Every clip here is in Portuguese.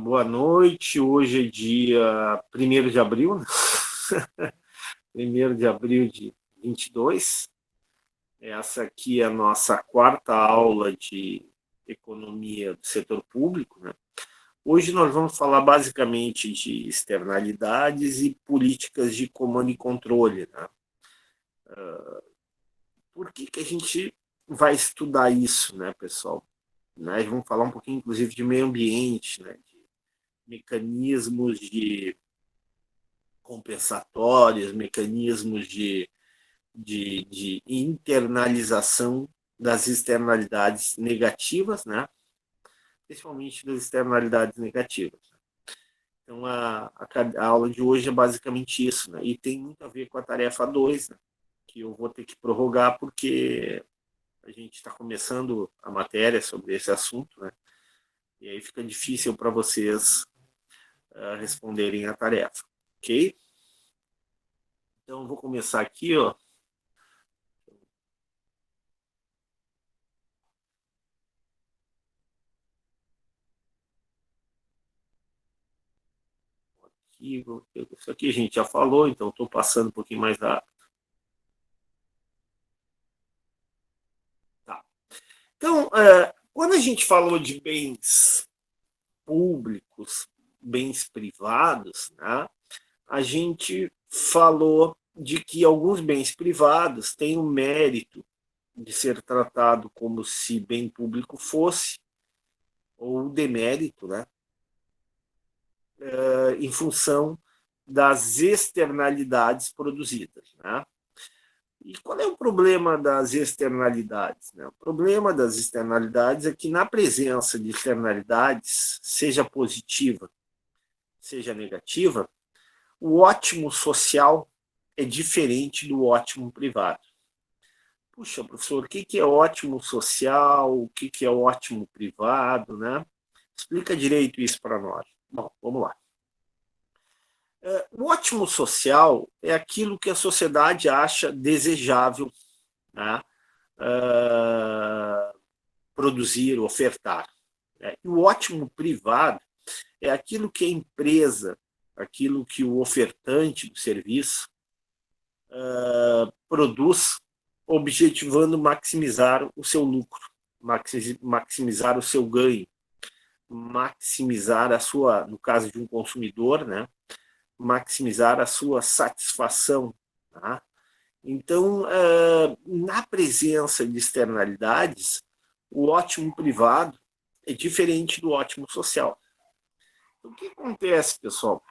Boa noite, hoje é dia 1º de abril, né? 1º de abril de 22. Essa aqui é a nossa quarta aula de economia do setor público, né? Hoje nós vamos falar basicamente de externalidades e políticas de comando e controle, né? Por que a gente vai estudar isso, né, pessoal? Nós vamos falar um pouquinho, inclusive, de meio ambiente, né? De mecanismos de compensatórios, mecanismos de internalização das externalidades negativas, né? Principalmente das externalidades negativas. Então, a aula de hoje é basicamente isso, né? E tem muito a ver com a tarefa 2, né? Que eu vou ter que prorrogar porque a gente está começando a matéria sobre esse assunto, né? E aí fica difícil para vocês responderem a tarefa, ok? Então, eu vou começar aqui, ó. Isso aqui a gente já falou, então estou passando um pouquinho mais rápido. Tá. Então, quando a gente falou de bens públicos, bens privados, né, a gente falou de que alguns bens privados têm o mérito de ser tratado como se bem público fosse, ou demérito, né, em função das externalidades produzidas. Né? E qual é o problema das externalidades? Né? O problema das externalidades é que, na presença de externalidades, seja positiva, seja negativa, o ótimo social é diferente do ótimo privado. Puxa, professor, o que é ótimo social? O que é ótimo privado? Né? Explica direito isso para nós. Bom, vamos lá. O ótimo social é aquilo que a sociedade acha desejável, né? Produzir, ofertar. Né? E o ótimo privado é aquilo que a empresa, aquilo que o ofertante do serviço produz, objetivando maximizar o seu lucro, maximizar o seu ganho, maximizar a sua, no caso de um consumidor, né, maximizar a sua satisfação. Tá? Então, na presença de externalidades, o ótimo privado é diferente do ótimo social. Então, o que acontece, pessoal?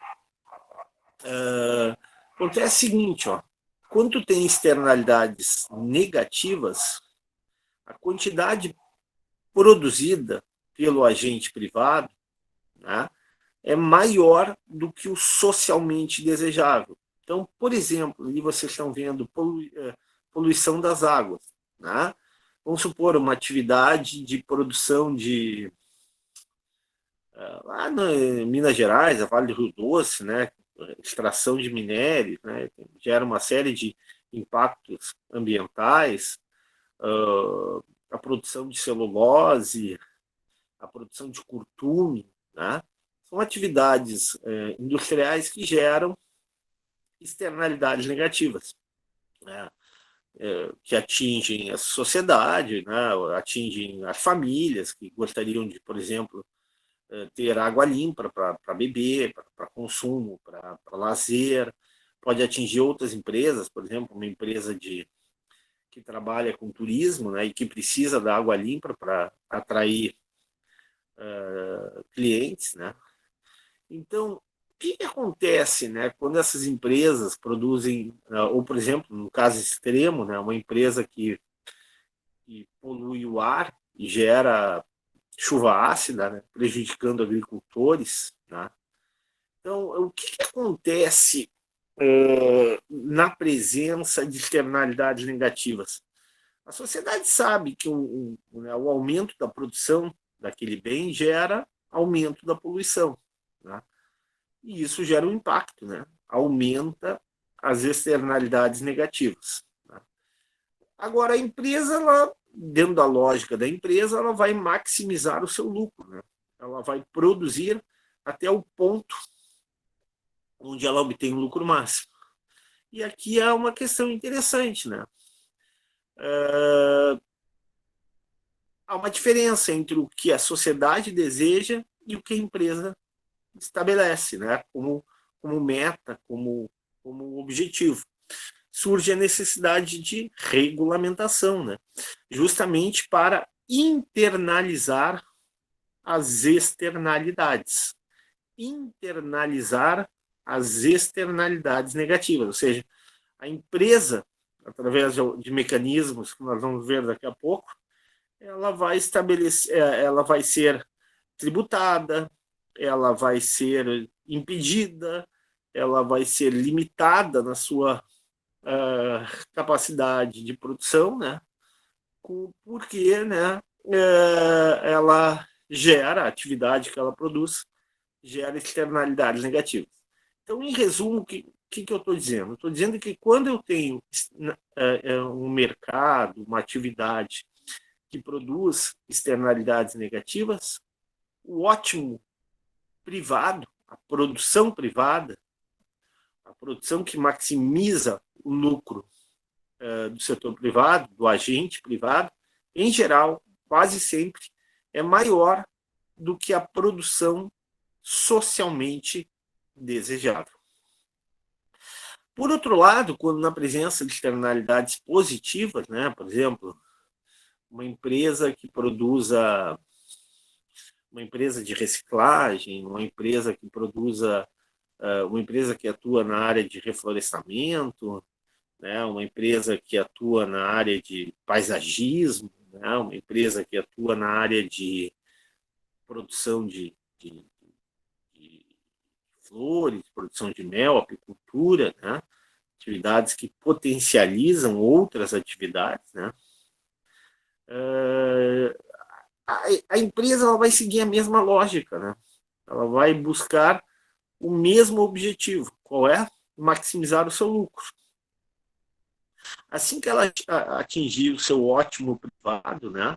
Acontece o seguinte, ó, quando tem externalidades negativas, a quantidade produzida pelo agente privado, né, é maior do que o socialmente desejável. Então, por exemplo, ali vocês estão vendo poluição das águas. Né? Vamos supor uma atividade de produção de lá em Minas Gerais, a Vale do Rio Doce, né? Extração de minérios, né? Gera uma série de impactos ambientais, a produção de celulose, a produção de curtume, né? São atividades industriais que geram externalidades negativas, né? Que atingem a sociedade, né? Atingem as famílias que gostariam de, por exemplo, ter água limpa para beber, para consumo, para lazer. Pode atingir outras empresas, por exemplo, uma empresa que trabalha com turismo, né, e que precisa da água limpa para atrair clientes. Né? Então, o que acontece, né, quando essas empresas produzem, ou, por exemplo, no caso extremo, né, uma empresa que polui o ar e gera chuva ácida, né, prejudicando agricultores. Né? Então, o que acontece na presença de externalidades negativas? A sociedade sabe que né, o aumento da produção daquele bem gera aumento da poluição. Né? E isso gera um impacto, né? Aumenta as externalidades negativas. Né? Agora, a empresa, ela, dentro da lógica da empresa, ela vai maximizar o seu lucro. Né? ela vai produzir até o ponto onde ela obtém um lucro máximo. E aqui há uma questão interessante, né? Há uma diferença entre o que a sociedade deseja e o que a empresa estabelece, né? Como meta, como objetivo. Surge a necessidade de regulamentação, né? Justamente para internalizar as externalidades. Internalizar as externalidades negativas, ou seja, a empresa, através de mecanismos que nós vamos ver daqui a pouco, ela vai estabelecer, ela vai ser tributada, ela vai ser impedida, ela vai ser limitada na sua capacidade de produção, né? Porque, né, ela gera a atividade que ela produz, gera externalidades negativas. Então, em resumo, o que eu estou dizendo? Estou dizendo que quando eu tenho um mercado, uma atividade que produz externalidades negativas, o ótimo privado, a produção que maximiza o lucro do setor privado, do agente privado, em geral, quase sempre, é maior do que a produção socialmente desejável. Por outro lado, quando na presença de externalidades positivas, né, por exemplo, uma empresa que produza, uma empresa de reciclagem, uma empresa que produza, uma empresa que atua na área de reflorestamento, né, uma empresa que atua na área de paisagismo, né, uma empresa que atua na área de produção de flores, produção de mel, apicultura, né, atividades que potencializam outras atividades, né, a empresa ela vai seguir a mesma lógica, né? Ela vai buscar o mesmo objetivo. Qual é? Maximizar o seu lucro. Assim que ela atingir o seu ótimo privado, né,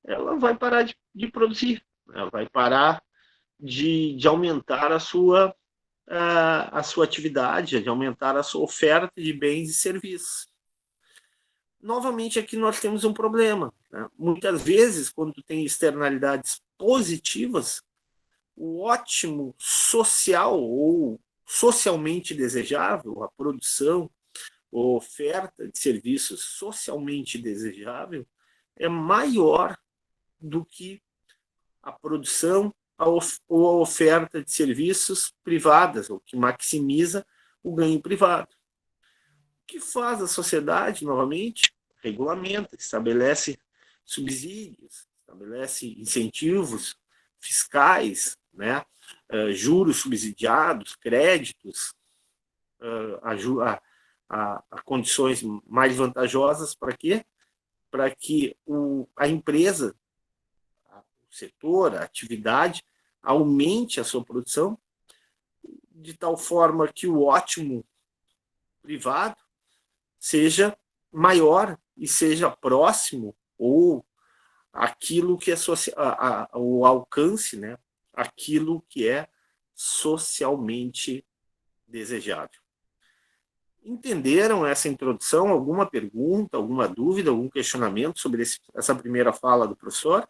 ela vai parar de produzir, ela vai parar de aumentar a sua atividade, de aumentar a sua oferta de bens e serviços. Novamente, aqui nós temos um problema, né? Muitas vezes, quando tem externalidades positivas, o ótimo social ou socialmente desejável, a produção ou oferta de serviços socialmente desejável, é maior do que a produção ou a oferta de serviços privadas, o que maximiza o ganho privado. O que faz a sociedade, novamente? Regulamenta, estabelece subsídios, estabelece incentivos fiscais, né? Juros subsidiados, créditos, a condições mais vantajosas para quê? Para que a empresa, o setor, a atividade, aumente a sua produção de tal forma que o ótimo privado seja maior e seja próximo ou aquilo que é o alcance, né? Aquilo que é socialmente desejável. Entenderam essa introdução? Alguma pergunta, alguma dúvida, algum questionamento sobre essa primeira fala do professor?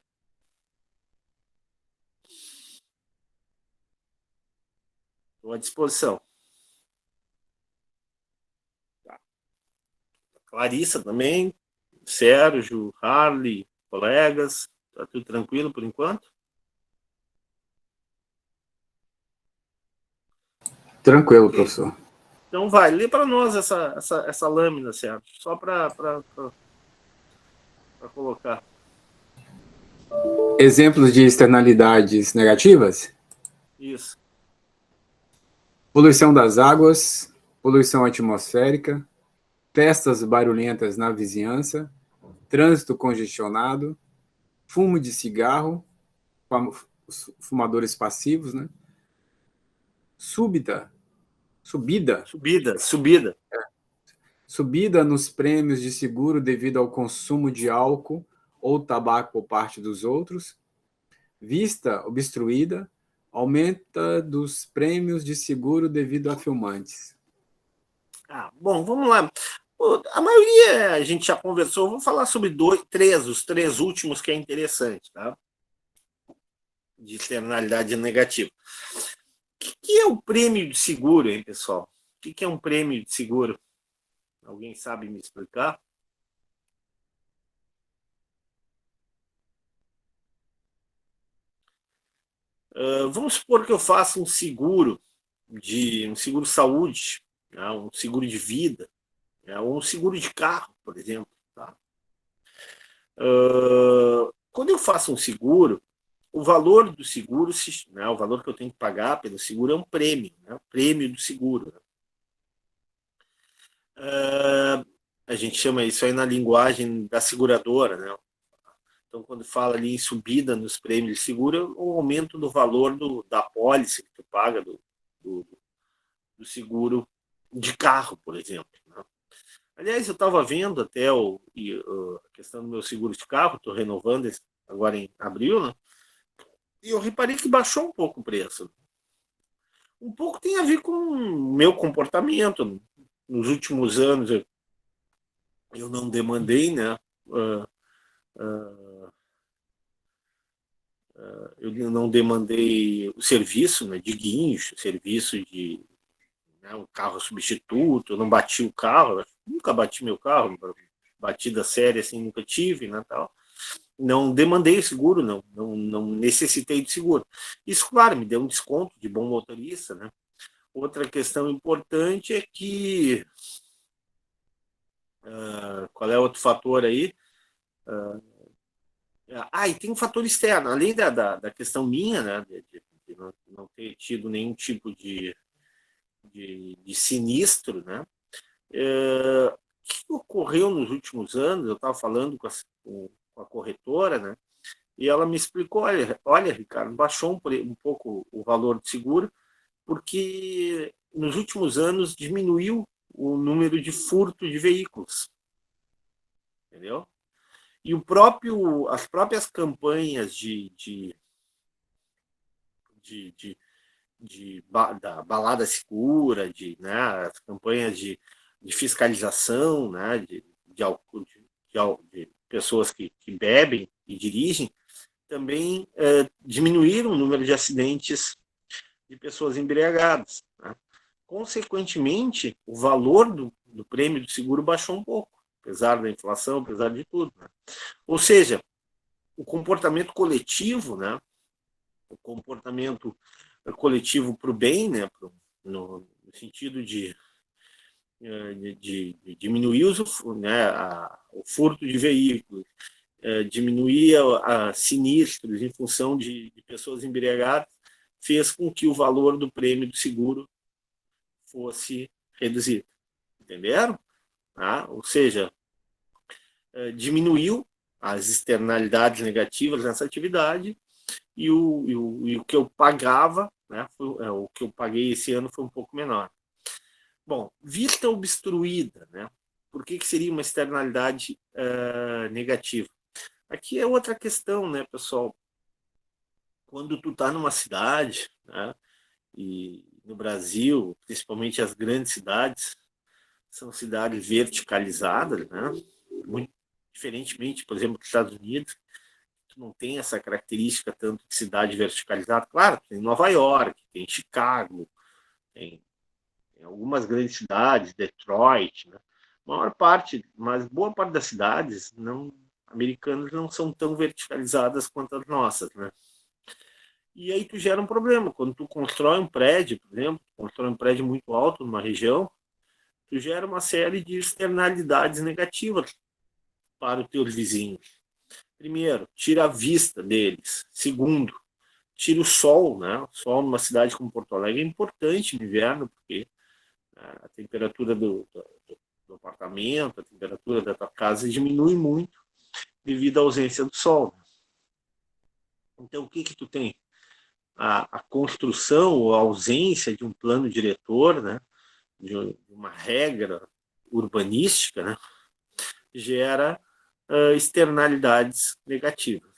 Estou à disposição. Tá. Clarissa também, Sérgio, Harley, colegas, está tudo tranquilo por enquanto? Tranquilo, okay, professor. Então vai, lê para nós essa lâmina, Sérgio, só para colocar. Exemplos de externalidades negativas? Isso. Poluição das águas, poluição atmosférica, festas barulhentas na vizinhança, trânsito congestionado, fumo de cigarro, fumadores passivos, né? Subida. Subida nos prêmios de seguro devido ao consumo de álcool ou tabaco por parte dos outros. vista obstruída, aumenta dos prêmios de seguro devido a filmantes. Bom, vamos lá. A maioria a gente já conversou. Vou falar sobre os três últimos que é interessante, tá? De externalidade negativa. O que é o prêmio de seguro, hein, pessoal? O que é um prêmio de seguro? Alguém sabe me explicar? Vamos supor que eu faça um seguro saúde, né, um seguro de vida, né, ou um seguro de carro, por exemplo. Tá? Quando eu faço um seguro, o valor do seguro, né, o valor que eu tenho que pagar pelo seguro é um prêmio, né, o prêmio do seguro. Né? A gente chama isso aí na linguagem da seguradora, né? Então, quando fala ali em subida nos prêmios de seguro, é o aumento do valor da apólice que tu paga do, do seguro de carro, por exemplo. Né? Aliás, eu estava vendo até a questão do meu seguro de carro, estou renovando agora em abril, né? E eu reparei que baixou um pouco o preço. Um pouco tem a ver com o meu comportamento. Nos últimos anos eu não demandei, né? Eu não demandei o serviço, né, de guincho, serviço de, né, um carro substituto, eu não bati o carro, nunca bati meu carro, batida séria assim nunca tive, né, tal. Não demandei seguro, não necessitei de seguro. Isso, claro, me deu um desconto de bom motorista, né. Outra questão importante é que, qual é outro fator aí? E tem um fator externo, além da questão minha, né, de não ter tido nenhum tipo de sinistro, né? O que ocorreu nos últimos anos? Eu estava falando com a corretora, né? E ela me explicou: olha, Ricardo, baixou um pouco o valor de seguro, porque nos últimos anos diminuiu o número de furto de veículos, entendeu? E as próprias campanhas da balada segura, né, as campanhas de fiscalização, né, de pessoas que bebem e dirigem, também diminuíram o número de acidentes de pessoas embriagadas. Né? Consequentemente, o valor do prêmio do seguro baixou um pouco, apesar da inflação, apesar de tudo. Né? Ou seja, o comportamento coletivo, né, o comportamento coletivo para o bem, né, no sentido de diminuir né, o furto de veículos, diminuir a sinistros em função de pessoas embriagadas, fez com que o valor do prêmio do seguro fosse reduzido. Entenderam? Ou seja, diminuiu as externalidades negativas nessa atividade e o que eu pagava, né, o que eu paguei esse ano foi um pouco menor. Bom, vista obstruída, né? Por que seria uma externalidade negativa? Aqui é outra questão, né, pessoal? Quando tu está numa cidade, né, e no Brasil, principalmente as grandes cidades, são cidades verticalizadas, né? Muito diferentemente, por exemplo, dos Estados Unidos, tu não tem essa característica tanto de cidade verticalizada. Claro, tem Nova York, tem Chicago, tem algumas grandes cidades, Detroit, né? Mas boa parte das cidades americanas não são tão verticalizadas quanto as nossas, né? E aí tu gera um problema. Quando tu constrói um prédio, por exemplo, constrói um prédio muito alto numa região, tu gera uma série de externalidades negativas para os teus vizinhos. Primeiro, tira a vista deles. Segundo, tira o sol, né? O sol numa cidade como Porto Alegre é importante no inverno, porque a temperatura do apartamento, a temperatura da tua casa diminui muito devido à ausência do sol. Então, o que tu tem? A construção ou a ausência de um plano diretor, né? De uma regra urbanística, né? Gera externalidades negativas.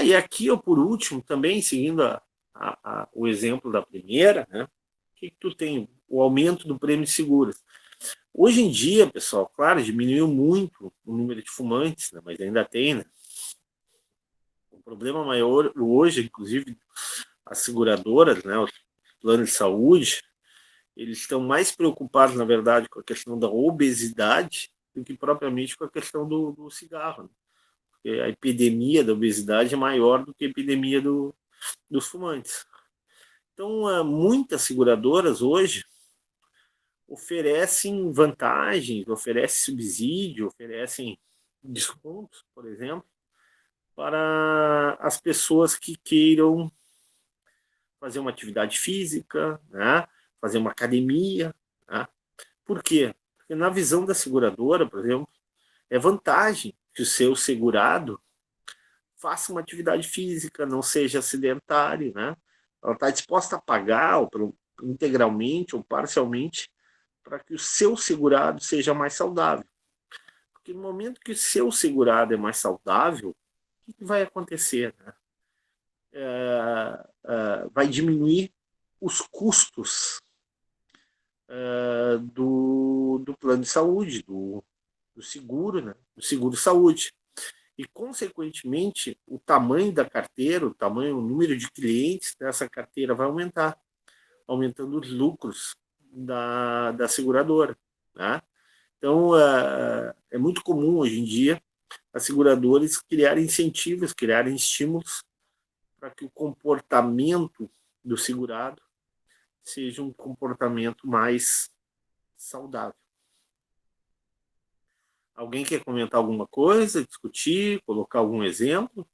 E aqui, por último, também seguindo o exemplo da primeira, né? O que tu tem? O aumento do prêmio de seguros. Hoje em dia, pessoal, claro, diminuiu muito o número de fumantes, né? Mas ainda tem, né? O problema maior hoje, inclusive, as seguradoras, né? Os planos de saúde, eles estão mais preocupados, na verdade, com a questão da obesidade do que propriamente com a questão do cigarro. Né? Porque a epidemia da obesidade é maior do que a epidemia dos fumantes. Então, muitas seguradoras hoje oferecem vantagens, oferecem subsídio, oferecem descontos, por exemplo, para as pessoas que queiram fazer uma atividade física, né? Fazer uma academia. Né? Por quê? Porque na visão da seguradora, por exemplo, é vantagem que o seu segurado faça uma atividade física, não seja sedentário, né? Ela está disposta a pagar ou integralmente ou parcialmente para que o seu segurado seja mais saudável. Porque no momento que o seu segurado é mais saudável, o que vai acontecer? Né? Vai diminuir os custos do plano de saúde, do seguro, né? Do seguro-saúde. E, consequentemente, o tamanho da carteira, o número de clientes dessa carteira vai aumentar, aumentando os lucros da seguradora. Né? Então, é muito comum hoje em dia as seguradoras criarem incentivos, criarem estímulos para que o comportamento do segurado seja um comportamento mais saudável. Alguém quer comentar alguma coisa, discutir, colocar algum exemplo?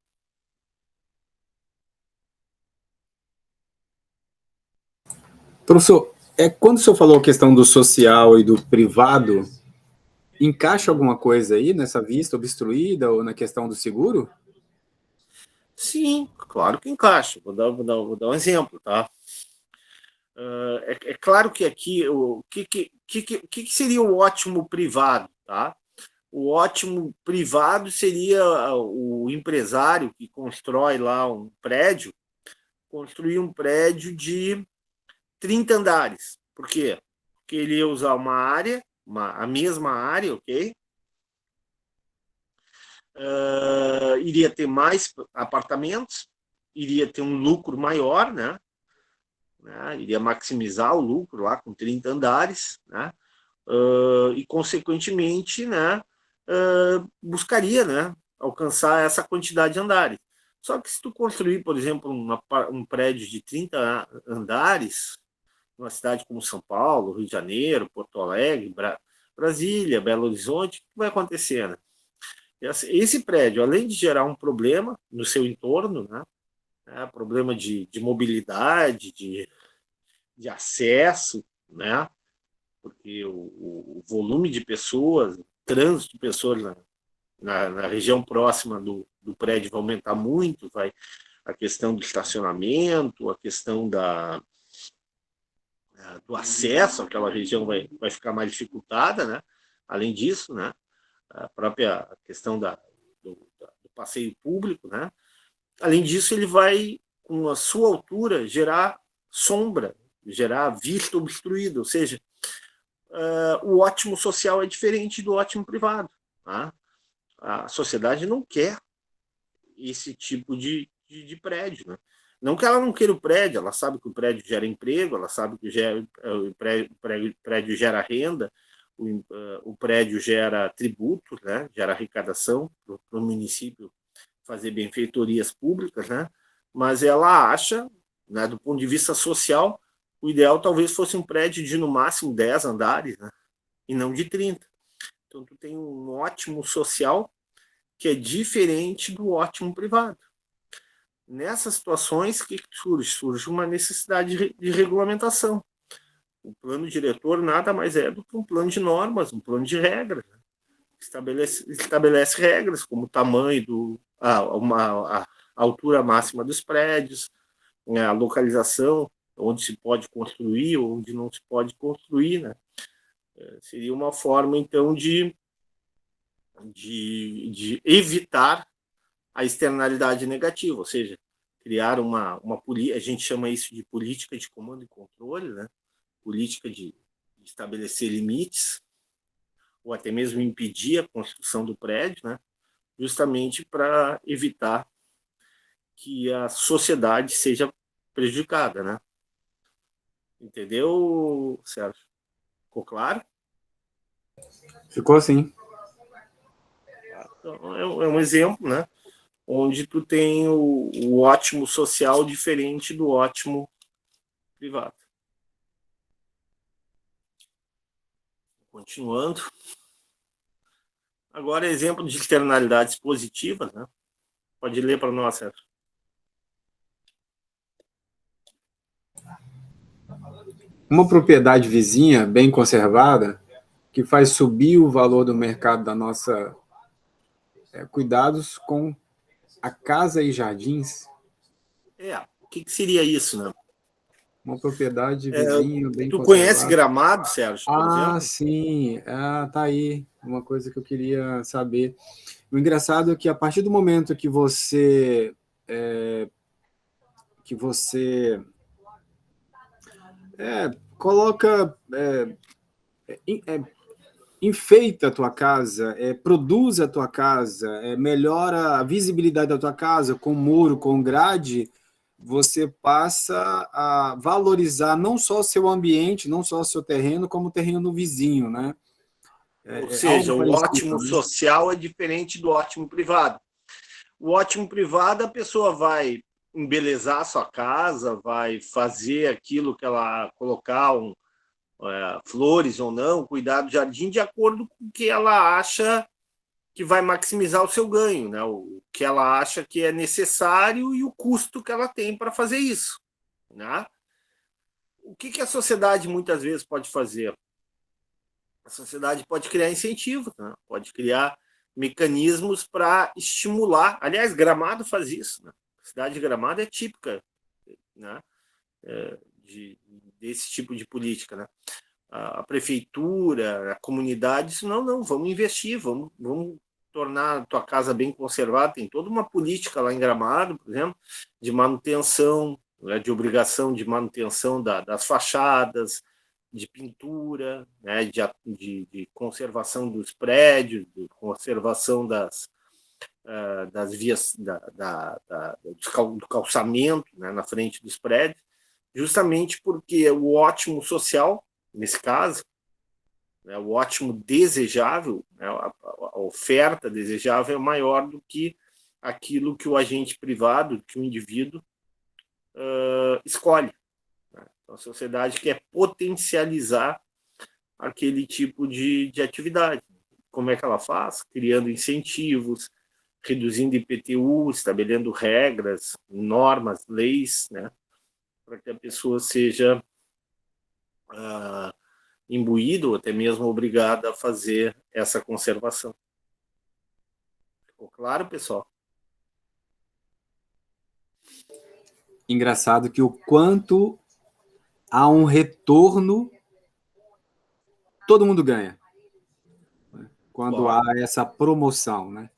Professor, quando o senhor falou a questão do social e do privado, encaixa alguma coisa aí nessa vista obstruída ou na questão do seguro? Sim, claro que encaixa. Vou dar um exemplo, tá? É claro que aqui o que seria o ótimo privado, tá? O ótimo privado seria o empresário que constrói lá um prédio, construir um prédio de 30 andares. Por quê? Porque ele ia usar uma área, a mesma área, ok? Iria ter mais apartamentos, iria ter um lucro maior, né? Iria maximizar o lucro lá com 30 andares, né? E, consequentemente, né, buscaria, né, alcançar essa quantidade de andares. Só que se tu construir, por exemplo, um prédio de 30 andares, numa cidade como São Paulo, Rio de Janeiro, Porto Alegre, Brasília, Belo Horizonte, o que vai acontecer? Né? Esse prédio, além de gerar um problema no seu entorno, né, problema de mobilidade, de acesso, né, porque o volume de pessoas, o trânsito de pessoas na região próxima do prédio vai aumentar muito, a questão do estacionamento, a questão do acesso àquela região vai ficar mais dificultada, né? Além disso, né? A própria questão do passeio público, né? Além disso, ele vai, com a sua altura, gerar sombra, gerar vista obstruída, ou seja, o ótimo social é diferente do ótimo privado. Tá? A sociedade não quer esse tipo de prédio. Né? Não que ela não queira o prédio, ela sabe que o prédio gera emprego, ela sabe que o prédio gera renda, o prédio gera tributo, né? Gera arrecadação para o município fazer benfeitorias públicas, né? Mas ela acha, né, do ponto de vista social, o ideal talvez fosse um prédio de no máximo 10 andares, né? E não de 30. Então, tu tem um ótimo social que é diferente do ótimo privado. Nessas situações, o que surge? Surge uma necessidade de regulamentação. O plano diretor nada mais é do que um plano de normas, um plano de regras. Né? Estabelece regras, como o tamanho a altura máxima dos prédios, né, a localização, onde se pode construir, onde não se pode construir. Né? Seria uma forma, então, de evitar a externalidade negativa, ou seja, criar uma política, a gente chama isso de política de comando e controle, né? Política de estabelecer limites, ou até mesmo impedir a construção do prédio, né? Justamente para evitar que a sociedade seja prejudicada, né? Entendeu, Sérgio? Ficou claro? Ficou assim. Então, é um exemplo, né? Onde tu tem o ótimo social diferente do ótimo privado. Continuando. Agora, exemplo de externalidades positivas, né? Pode ler para nós, Sérgio. Uma propriedade vizinha bem conservada que faz subir o valor do mercado da nossa cuidados com a casa e jardins. O que seria isso, né? Uma propriedade vizinha bem Tu conhece conservada. Gramado, Sérgio, por Ah, exemplo? sim. Ah, tá aí. Uma coisa que eu queria saber. O engraçado é que a partir do momento que você coloca, enfeita a tua casa, produz a tua casa, melhora a visibilidade da tua casa com muro, com grade, você passa a valorizar não só o seu ambiente, não só o seu terreno, como o terreno do vizinho, né? Ou É seja, algo o parecido, ótimo né? social é diferente do ótimo privado. O ótimo privado, a pessoa vai embelezar a sua casa, vai fazer aquilo que ela colocar flores ou não, cuidar do jardim de acordo com o que ela acha que vai maximizar o seu ganho, né? O que ela acha que é necessário e o custo que ela tem para fazer isso, né? O que a sociedade muitas vezes pode fazer? A sociedade pode criar incentivos, né? Pode criar mecanismos para estimular. Aliás, Gramado faz isso. Né? A cidade de Gramado é típica, né? De, desse tipo de política. Né? A prefeitura, a comunidade, isso não, vamos investir, vamos tornar a tua casa bem conservada. Tem toda uma política lá em Gramado, por exemplo, de manutenção, né? De obrigação de manutenção das fachadas, de pintura, né, de conservação dos prédios, de conservação das vias, do calçamento, né, na frente dos prédios, justamente porque o ótimo social, nesse caso, né, o ótimo desejável, né, a oferta desejável é maior do que aquilo que o agente privado, que o indivíduo escolhe. A sociedade quer potencializar aquele tipo de atividade. Como é que ela faz? Criando incentivos, reduzindo IPTU, estabelecendo regras, normas, leis, né, para que a pessoa seja imbuída ou até mesmo obrigada a fazer essa conservação. Ficou claro, pessoal? Engraçado que o quanto há um retorno, todo mundo ganha, né? Quando há Claro, essa promoção, né?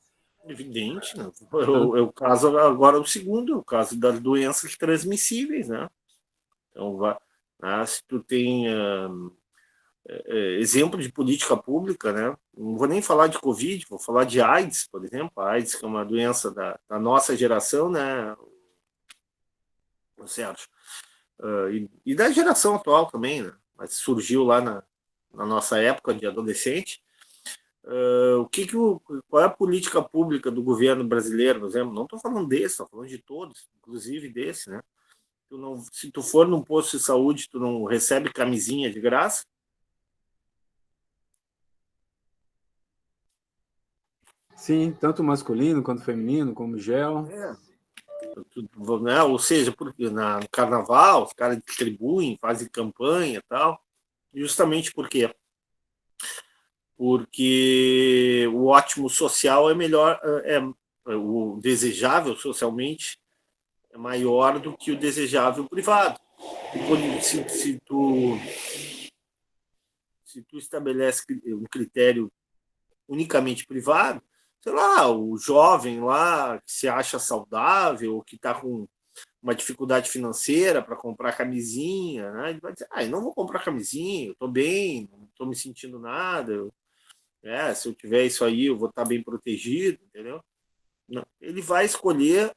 evidente. Né? Tanto, É o caso agora, o segundo, é o caso das doenças transmissíveis. Né? Então, se tu tem exemplo de política pública, né? Não vou nem falar de Covid, vou falar de AIDS, por exemplo. A AIDS, que é uma doença da nossa geração, né, Sérgio? E da geração atual também, né? Mas surgiu lá na nossa época de adolescente. Qual é a política pública do governo brasileiro, por exemplo? Não estou falando desse, estou falando de todos, inclusive desse, né? Se tu for num posto de saúde, tu não recebe camisinha de graça. sim, tanto masculino quanto feminino, como gel. Né? Ou seja, porque no carnaval os caras distribuem, fazem campanha e tal, justamente porque o ótimo social é melhor, o desejável socialmente é maior do que o desejável privado. E se tu estabelece um critério unicamente privado, sei lá, o jovem lá que se acha saudável, que está com uma dificuldade financeira para comprar camisinha, né? Ele vai dizer, eu não vou comprar camisinha, eu estou bem, não estou me sentindo nada, se eu tiver isso aí, eu vou estar bem protegido, entendeu? Não. Ele vai escolher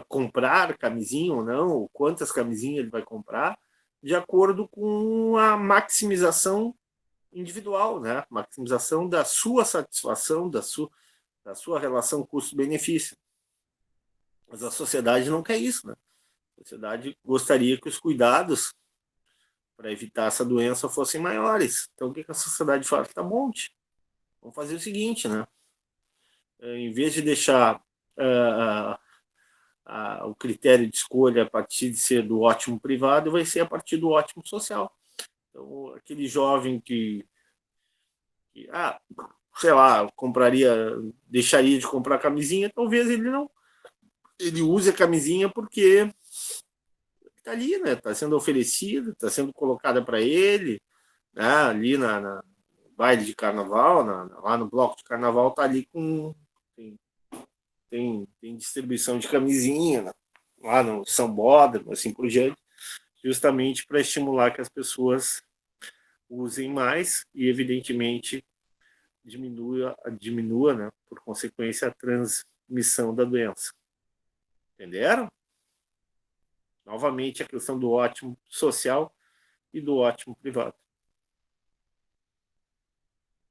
comprar camisinha ou não, ou quantas camisinhas ele vai comprar, de acordo com a maximização individual, né? Maximização da sua satisfação, da sua relação custo-benefício. Mas a sociedade não quer isso, né? A sociedade gostaria que os cuidados para evitar essa doença fossem maiores. Então, o que a sociedade fala? Tá bom, vamos fazer o seguinte, né? Em vez de deixar o critério de escolha a partir de ser do ótimo privado, vai ser a partir do ótimo social. Então, aquele jovem que sei lá, deixaria de comprar camisinha, talvez ele use a camisinha porque está ali, né? Está sendo oferecida, está sendo colocada para ele, né? Ali na baile de carnaval, lá no bloco de carnaval, está ali tem distribuição de camisinha, né? Lá no sambódromo, assim por diante, justamente para estimular que as pessoas usem mais e, evidentemente, diminua, né, por consequência, a transmissão da doença. Entenderam? Novamente, a questão do ótimo social e do ótimo privado.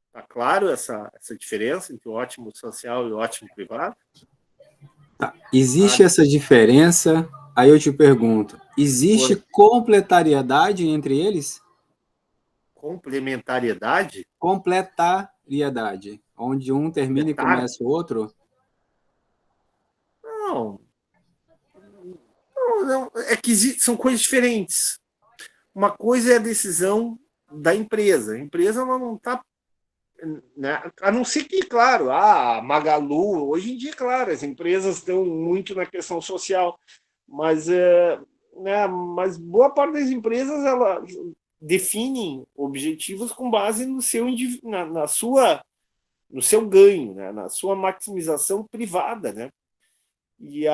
Está claro essa diferença entre o ótimo social e o ótimo privado? Tá. Existe essa diferença? Aí eu te pergunto, existe complementariedade entre eles? Complementariedade? Completariedade, onde um termina e começa o outro? Não. Não, é que são coisas diferentes. Uma coisa é a decisão da empresa. A empresa ela não está, né? A não ser que, claro, a Magalu, hoje em dia, claro, as empresas estão muito na questão social, mas, mas boa parte das empresas ela definem objetivos com base no seu ganho, né? Na sua maximização privada, né? E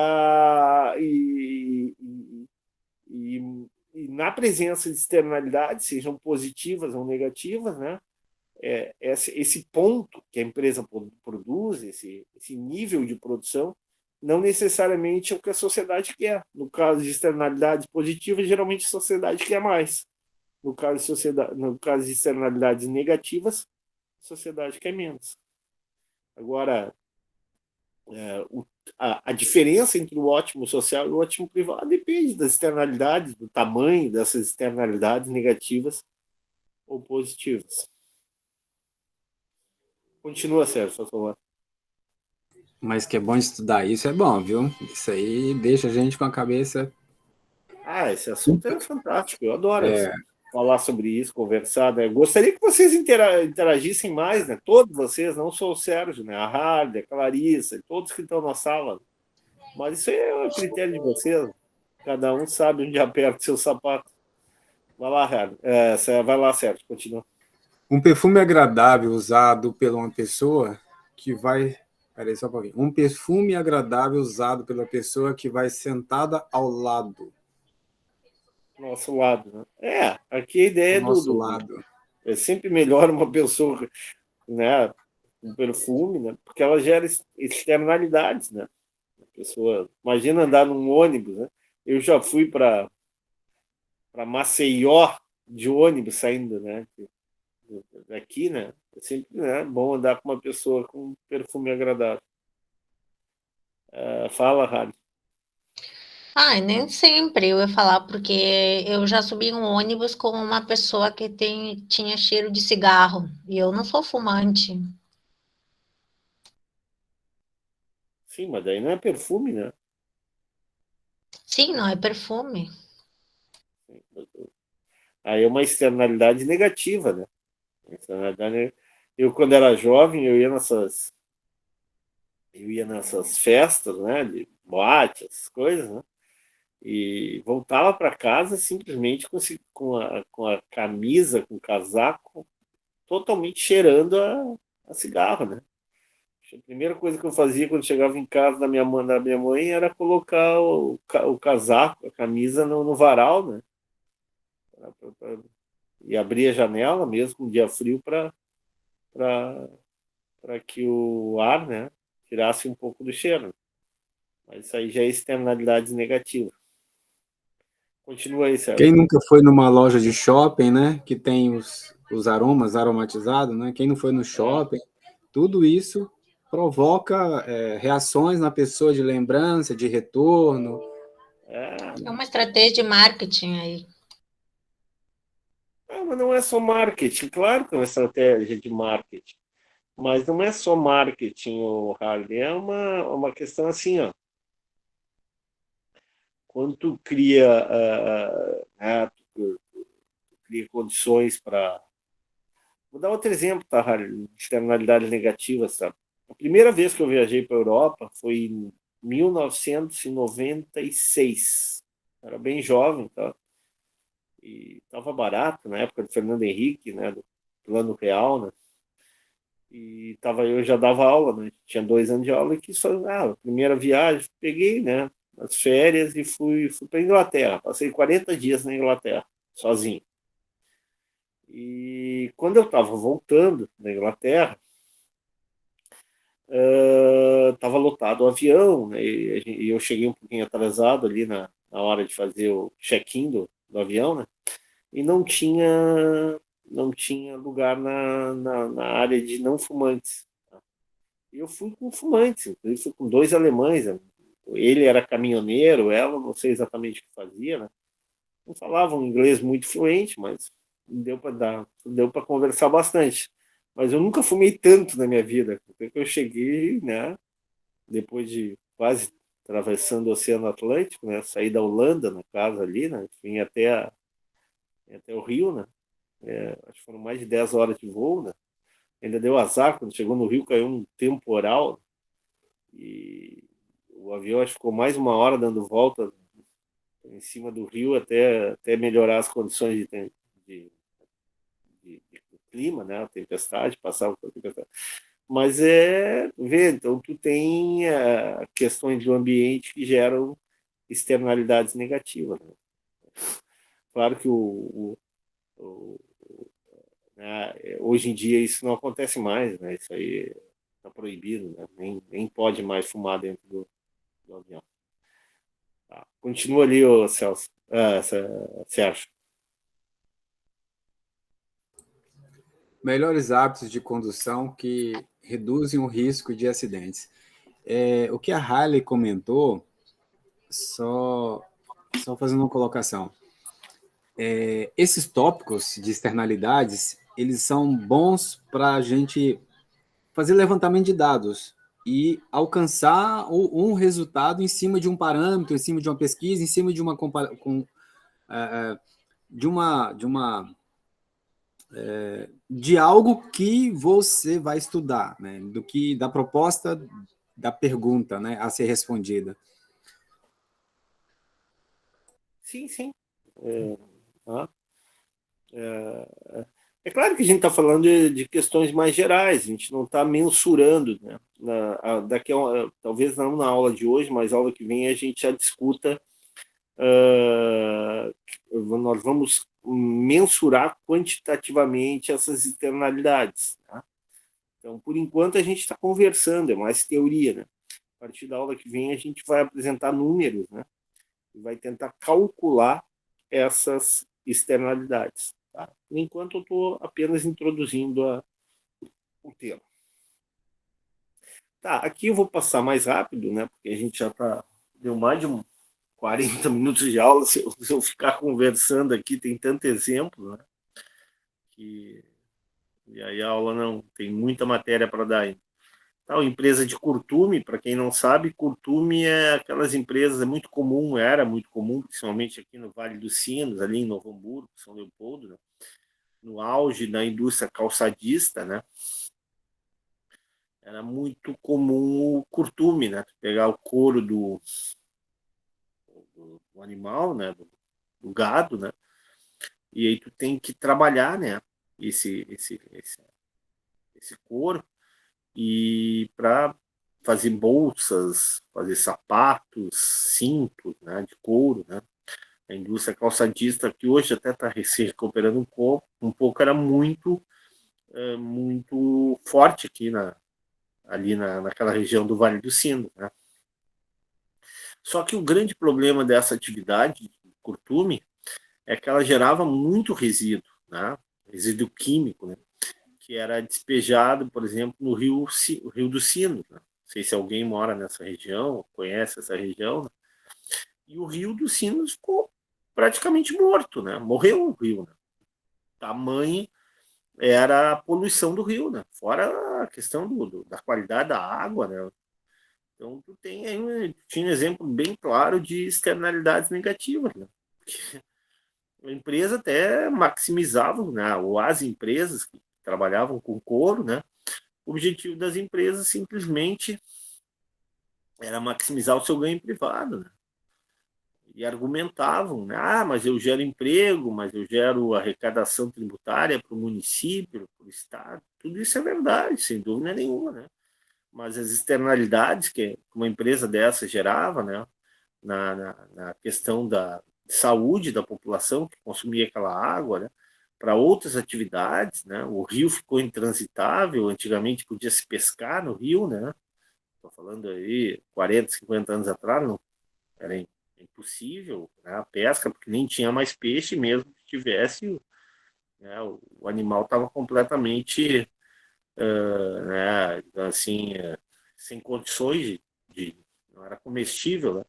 na presença de externalidades, sejam positivas ou negativas, né? Esse ponto que a empresa produz, esse nível de produção, não necessariamente é o que a sociedade quer. No caso de externalidades positivas, geralmente a sociedade quer mais. No caso de externalidades negativas, a sociedade quer menos. Agora, a diferença entre o ótimo social e o ótimo privado depende das externalidades, do tamanho dessas externalidades negativas ou positivas. Continua, Sérgio, por favor. Mas que é bom estudar isso, é bom, viu? Isso aí deixa a gente com a cabeça... Esse assunto é fantástico, eu adoro falar sobre isso, conversar, né? Gostaria que vocês interagissem mais, né? Todos vocês, não só o Sérgio, né? A Hardy, a Clarissa, todos que estão na sala. Mas isso é o critério de vocês. Cada um sabe onde aperta o seu sapato. Vai lá, Hardy. Vai lá, Sérgio, continua. Um perfume agradável usado por uma pessoa que vai... Peraí, só um pouquinho. Um perfume agradável usado pela pessoa que vai sentada ao lado. Nosso lado, né? Aqui a ideia nosso lado. É sempre melhor uma pessoa, né, com perfume, né, porque ela gera externalidades, né? A pessoa, imagina andar num ônibus, né? Eu já fui para Maceió de ônibus saindo, né, daqui, né? É sempre, né, bom andar com uma pessoa com perfume agradável. Fala, Rádio. Nem sempre eu ia falar, porque eu já subi um ônibus com uma pessoa que tinha cheiro de cigarro, e eu não sou fumante. Sim, mas daí não é perfume, né? Sim, não é perfume. Aí é uma externalidade negativa, né? Eu, quando era jovem, eu ia nessas festas, né, de boate, essas coisas, né, e voltava para casa simplesmente com a camisa, com o casaco, totalmente cheirando a cigarro, né, A primeira coisa que eu fazia quando chegava em casa da minha mãe era colocar o casaco, a camisa no varal, né? E abrir a janela mesmo um dia frio para que o ar, né, tirasse um pouco do cheiro. Mas isso aí já é externalidades negativas. Continua aí, Quem Sérgio. nunca foi numa loja de shopping, né, que tem os aromas aromatizados, né? Quem não foi no shopping, tudo isso provoca reações na pessoa de lembrança, de retorno. É uma estratégia de marketing aí. Mas não é só marketing, claro que é uma estratégia de marketing, mas não é só marketing, o Harley, é uma questão assim, ó. Quando tu cria, tu cria condições para. Vou dar outro exemplo, tá, Harley? Externalidades negativas, tá? A primeira vez que eu viajei para a Europa foi em 1996. Era bem jovem, tá? E estava barato na época do Fernando Henrique, né? Do Plano Real, né? E eu já dava aula, né? Tinha 2 anos de aula e quis fazer, a primeira viagem, peguei, né? As férias e fui para Inglaterra. Passei 40 dias na Inglaterra, sozinho. E quando eu estava voltando da Inglaterra, estava lotado o avião, né? E eu cheguei um pouquinho atrasado ali na hora de fazer o check-in do avião, né? E não tinha lugar na área de não fumantes. E eu fui com fumantes, eu fui com 2 alemães. Né? Ele era caminhoneiro, ela não sei exatamente o que fazia, né? Não falavam inglês muito fluente, mas deu para conversar bastante. Mas eu nunca fumei tanto na minha vida, porque eu cheguei, né? Depois de quase atravessando o Oceano Atlântico, né? Saí da Holanda, no caso ali, né? Vim até o Rio, né? Acho que foram mais de 10 horas de voo, né? Ainda deu azar, quando chegou no Rio caiu um temporal e o avião acho que ficou mais 1 hora dando volta em cima do rio até melhorar as condições de, de clima, né? A tempestade, passava por tempestade. Mas vê, então tu tem questões do ambiente que geram externalidades negativas. Né? Claro que né, hoje em dia isso não acontece mais, né? Isso aí está proibido, né? Nem pode mais fumar dentro do avião. Tá. Continua ali, o Celso, Sérgio. Melhores hábitos de condução que reduzem o risco de acidentes. O que a Harley comentou, só fazendo uma colocação. Esses tópicos de externalidades, eles são bons para a gente fazer levantamento de dados e alcançar um resultado em cima de um parâmetro, em cima de uma pesquisa, em cima de uma de algo que você vai estudar, né? Da proposta da pergunta, né, a ser respondida. Sim, sim. Tá. É claro que a gente está falando de questões mais gerais, a gente não está mensurando, né? Talvez não na aula de hoje, mas na aula que vem a gente já discuta. Nós vamos mensurar quantitativamente essas externalidades. Tá? Então, por enquanto, a gente está conversando, é mais teoria. Né? A partir da aula que vem, a gente vai apresentar números, né? E vai tentar calcular essas externalidades. Tá? Por enquanto, eu estou apenas introduzindo o tema. Tá, aqui eu vou passar mais rápido, né? Porque a gente já deu mais de 40 minutos de aula. Se eu ficar conversando aqui, tem tanto exemplo, né? E aí a aula não tem muita matéria para dar ainda. Tal, empresa de curtume, para quem não sabe, curtume é aquelas empresas, era muito comum, principalmente aqui no Vale dos Sinos, ali em Novo Hamburgo, São Leopoldo, né? No auge da indústria calçadista, né? Era muito comum o curtume, né? Pegar o couro do animal, né? Do gado, né? E aí tu tem que trabalhar, né? Esse couro e para fazer bolsas, fazer sapatos, cintos, né, de couro, né? A indústria calçadista, que hoje até está se recuperando um pouco, era muito forte aqui naquela região do Vale do Sinos, né? Só que o grande problema dessa atividade de curtume é que ela gerava muito resíduo, né? Resíduo químico, né? Que era despejado, por exemplo, no Rio do Sino. Né? Não sei se alguém mora nessa região, conhece essa região. Né? E o Rio dos Sinos ficou praticamente morto, né? Morreu o rio. Né? Tamanho era a poluição do rio, né? Fora a questão da qualidade da água, né? Então, tinha um exemplo bem claro de externalidades negativas. Né? A empresa até maximizava, né? Ou as empresas que trabalhavam com couro, né? O objetivo das empresas simplesmente era maximizar o seu ganho privado, né? E argumentavam, né? Mas eu gero emprego, mas eu gero arrecadação tributária para o município, para o estado. Tudo isso é verdade, sem dúvida nenhuma, né? Mas as externalidades que uma empresa dessa gerava, né? Na questão da saúde da população que consumia aquela água, né? Para outras atividades, né? O rio ficou intransitável, antigamente podia se pescar no rio, né? Estou falando aí 40, 50 anos atrás, não, era impossível, né, a pesca, porque nem tinha mais peixe, mesmo que tivesse, né, o animal estava completamente, né, assim, sem condições não era comestível, né?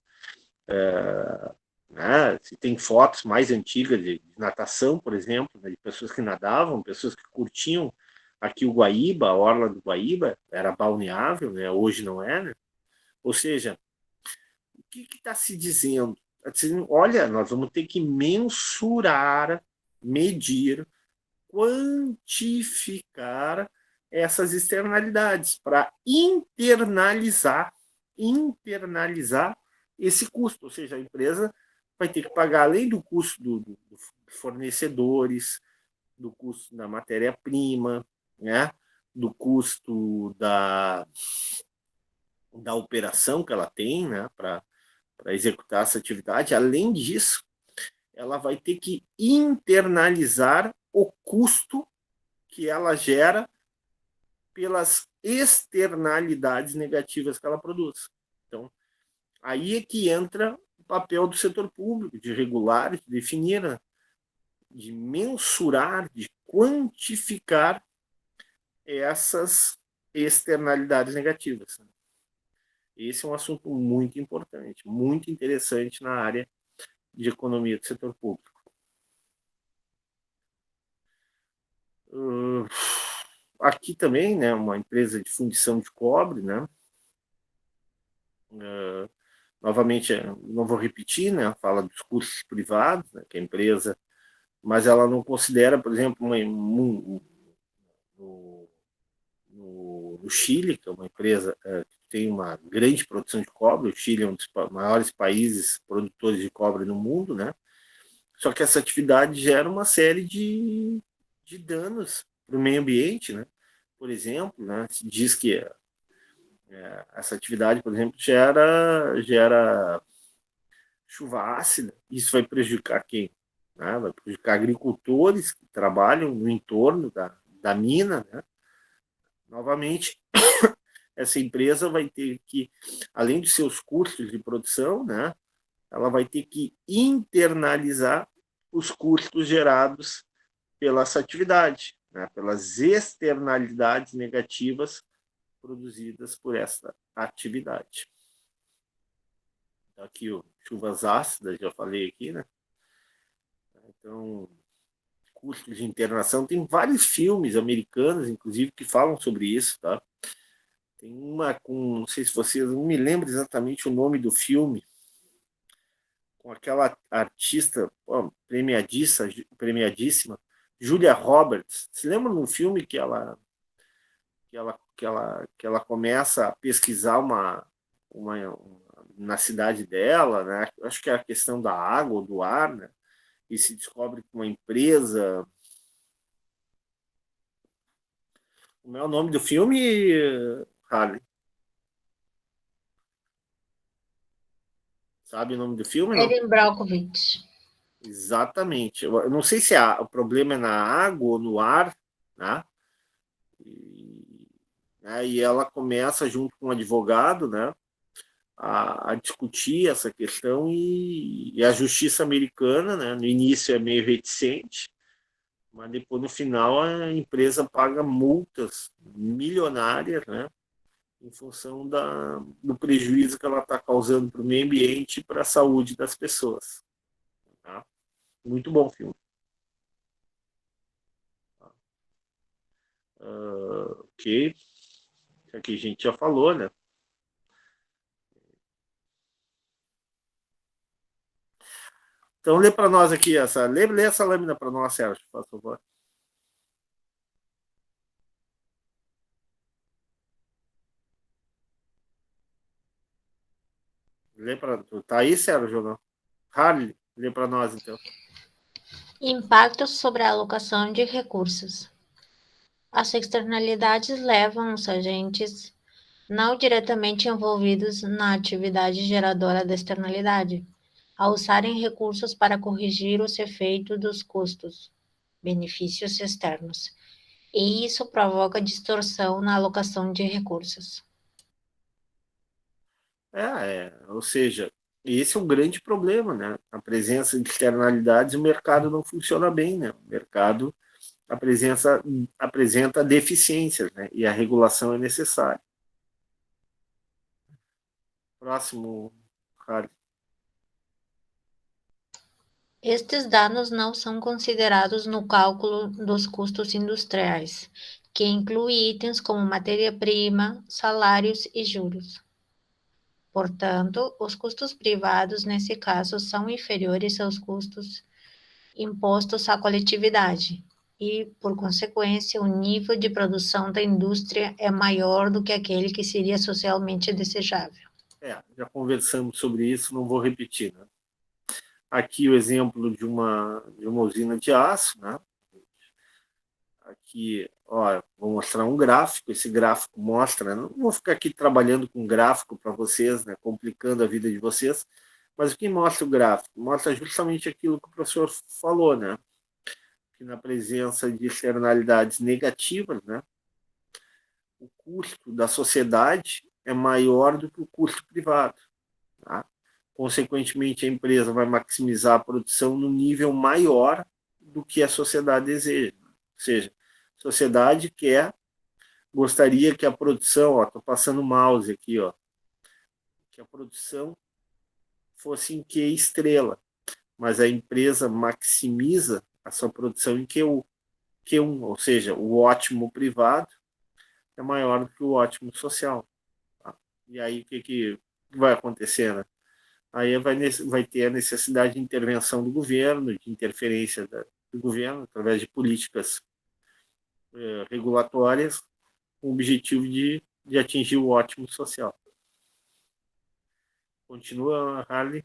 Né? Se tem fotos mais antigas de natação, por exemplo, né, de pessoas que nadavam, pessoas que curtiam aqui o Guaíba, a orla do Guaíba, era balneável, né? Hoje não é, né? Ou seja, o que está se dizendo? Tá dizendo, olha, nós vamos ter que mensurar, medir, quantificar essas externalidades para internalizar esse custo. Ou seja, a empresa vai ter que pagar, além do custo do fornecedores, do custo da matéria-prima, né? Do custo da operação que ela tem, né? Para executar essa atividade. Além disso, ela vai ter que internalizar o custo que ela gera pelas externalidades negativas que ela produz. Então, aí é que entra o papel do setor público, de regular, de definir, né? De mensurar, de quantificar essas externalidades negativas. Esse é um assunto muito importante, muito interessante na área de economia do setor público. Aqui também, né, uma empresa de fundição de cobre, né? Novamente, não vou repetir, né? Fala dos cursos privados, né, que a empresa, mas ela não considera, por exemplo, no Chile, que é uma empresa que tem uma grande produção de cobre. O Chile é um dos maiores países produtores de cobre no mundo, né? Só que essa atividade gera uma série de danos para o meio ambiente, né? Por exemplo, né, se diz que essa atividade, por exemplo, gera chuva ácida. Isso vai prejudicar quem? Né? Vai prejudicar agricultores que trabalham no entorno da mina. Né? Novamente, essa empresa vai ter que, além dos seus custos de produção, né, ela vai ter que internalizar os custos gerados pela essa atividade, né, pelas externalidades negativas produzidas por essa atividade. Aqui, chuvas ácidas, já falei aqui, né? Então, custos de internação. Tem vários filmes americanos, inclusive, que falam sobre isso, tá? Tem uma com, não sei se vocês, não me lembro exatamente o nome do filme, com aquela artista premiadíssima, Julia Roberts. Se lembra no filme que ela começa a pesquisar uma na cidade dela, né? Acho que é a questão da água ou do ar, né? E se descobre que uma empresa Como é o nome do filme, Harley? Sabe o nome do filme, não? Erin Brockovich. Exatamente. Eu não sei se o problema é na água ou no ar, né? E, né, e ela começa, junto com um advogado, né, a discutir essa questão e a justiça americana, né, no início é meio reticente, mas depois, no final, a empresa paga multas milionárias, né, em função do prejuízo que ela está causando para o meio ambiente e para a saúde das pessoas. Tá? Muito bom filme. Ok. Isso aqui a gente já falou, né? Então, lê para nós aqui lê essa lâmina para nós, Sérgio, por favor. Lê para. Tá aí, Sérgio, ou não? Harley, lê para nós, então. Impactos sobre a alocação de recursos. As externalidades levam os agentes não diretamente envolvidos na atividade geradora da externalidade a usarem recursos para corrigir os efeitos dos custos, benefícios externos, e isso provoca distorção na alocação de recursos. Ou seja, esse é um grande problema, né? A presença de externalidades, o mercado não funciona bem, né? O mercado apresenta deficiências, né? E a regulação é necessária. Próximo, Harley. Estes danos não são considerados no cálculo dos custos industriais, que inclui itens como matéria-prima, salários e juros. Portanto, os custos privados, nesse caso, são inferiores aos custos impostos à coletividade, e, por consequência, o nível de produção da indústria é maior do que aquele que seria socialmente desejável. Já conversamos sobre isso, não vou repetir, né? Aqui o exemplo de uma usina de aço, né? Aqui, ó, vou mostrar um gráfico. Esse gráfico mostra, não vou ficar aqui trabalhando com gráfico para vocês, né, complicando a vida de vocês, mas o que mostra o gráfico? Mostra justamente aquilo que o professor falou, né? Que na presença de externalidades negativas, né, o custo da sociedade é maior do que o custo privado. Tá? Consequentemente, a empresa vai maximizar a produção no nível maior do que a sociedade deseja. Ou seja, a sociedade gostaria que a produção, estou passando o mouse aqui, que a produção fosse em Q estrela, mas a empresa maximiza a sua produção em Q1, ou seja, o ótimo privado é maior do que o ótimo social. Tá? E aí o que vai acontecer, né? Aí vai ter a necessidade de intervenção do governo, de interferência do governo, através de políticas regulatórias, com o objetivo de atingir o ótimo social. Continua, Harley.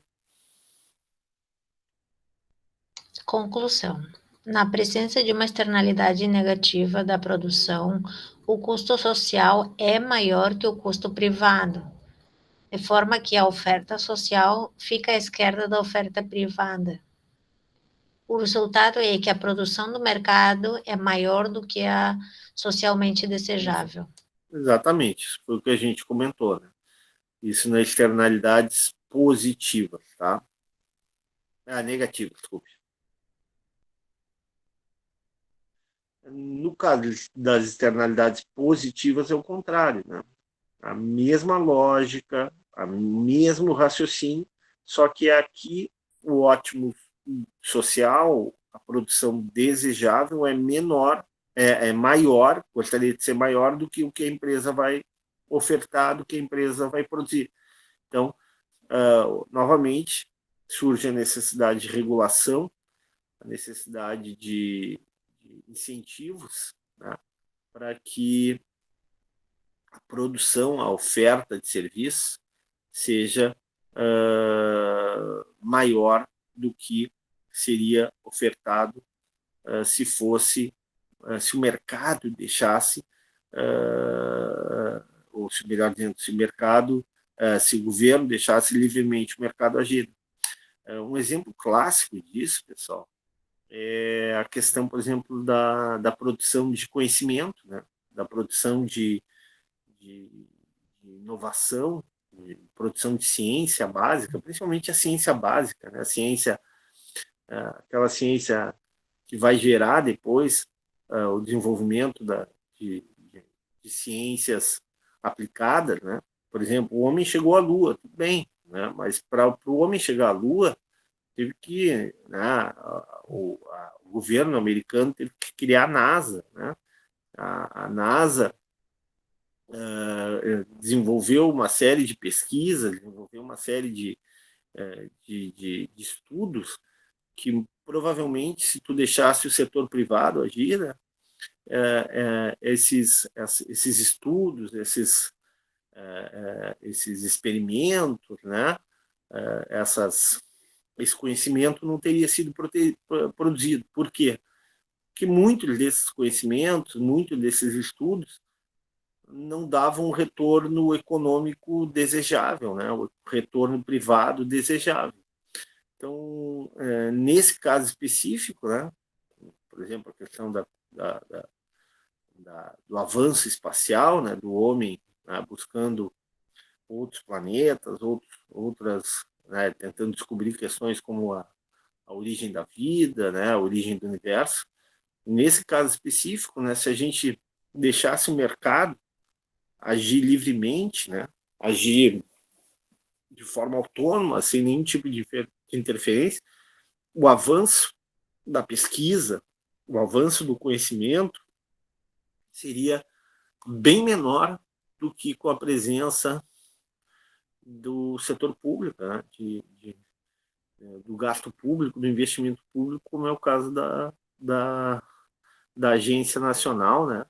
Conclusão. Na presença de uma externalidade negativa da produção, o custo social é maior que o custo privado, de forma que a oferta social fica à esquerda da oferta privada. O resultado é que a produção do mercado é maior do que a socialmente desejável. Exatamente, isso foi o que a gente comentou, né? Isso nas externalidades positivas, tá? Negativas, desculpe. No caso das externalidades positivas é o contrário, né? A mesma lógica, o mesmo raciocínio, só que aqui o ótimo social, a produção desejável é menor, é maior, gostaria de ser maior do que o que a empresa vai ofertar, do que a empresa vai produzir. Então, novamente, surge a necessidade de regulação, a necessidade de incentivos, né, para que a produção, a oferta de serviço seja maior do que seria ofertado se o mercado deixasse ou se melhor dizendo, se o mercado, se o governo deixasse livremente o mercado agir. Um exemplo clássico disso, pessoal, é a questão, por exemplo, da produção de conhecimento, né? Da produção de inovação, de produção de ciência básica, principalmente a ciência básica, né? A ciência, aquela ciência que vai gerar depois o desenvolvimento de ciências aplicadas, né? Por exemplo, o homem chegou à Lua, tudo bem, né? Mas para o homem chegar à Lua, teve que, né, o governo americano teve que criar a NASA, né? A NASA desenvolveu uma série de pesquisas, desenvolveu uma série de estudos que provavelmente, se tu deixasse o setor privado agir, né, esses estudos, esses experimentos, né, esse conhecimento não teria sido produzido. Por quê? Porque muitos desses conhecimentos, muitos desses estudos não davam um retorno econômico desejável, né? O retorno privado desejável. Então, nesse caso específico, né? Por exemplo, a questão do avanço espacial, né? Do homem, né, buscando outros planetas, outras, né, tentando descobrir questões como a origem da vida, né? A origem do universo. Nesse caso específico, né? Se a gente deixasse o mercado agir livremente, né? Agir de forma autônoma, sem nenhum tipo de interferência, o avanço da pesquisa, o avanço do conhecimento seria bem menor do que com a presença do setor público, né? Do gasto público, do investimento público, como é o caso da Agência Nacional, né?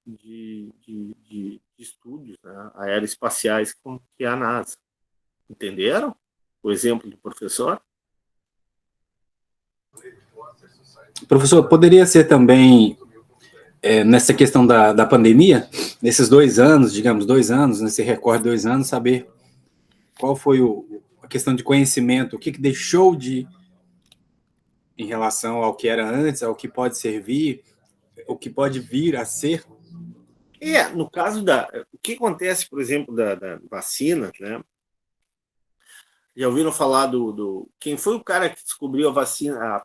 de estudos, né, aeroespaciais, que é a NASA. Entenderam o exemplo do professor? Professor, poderia ser também, nessa questão da pandemia, nesses 2 anos, digamos, 2 anos, nesse recorde de 2 anos, saber qual foi a questão de conhecimento, o que deixou de, em relação ao que era antes, ao que pode servir, o que pode vir a ser? No caso o que acontece, por exemplo, da vacina, né? Já ouviram falar quem foi o cara que descobriu a vacina,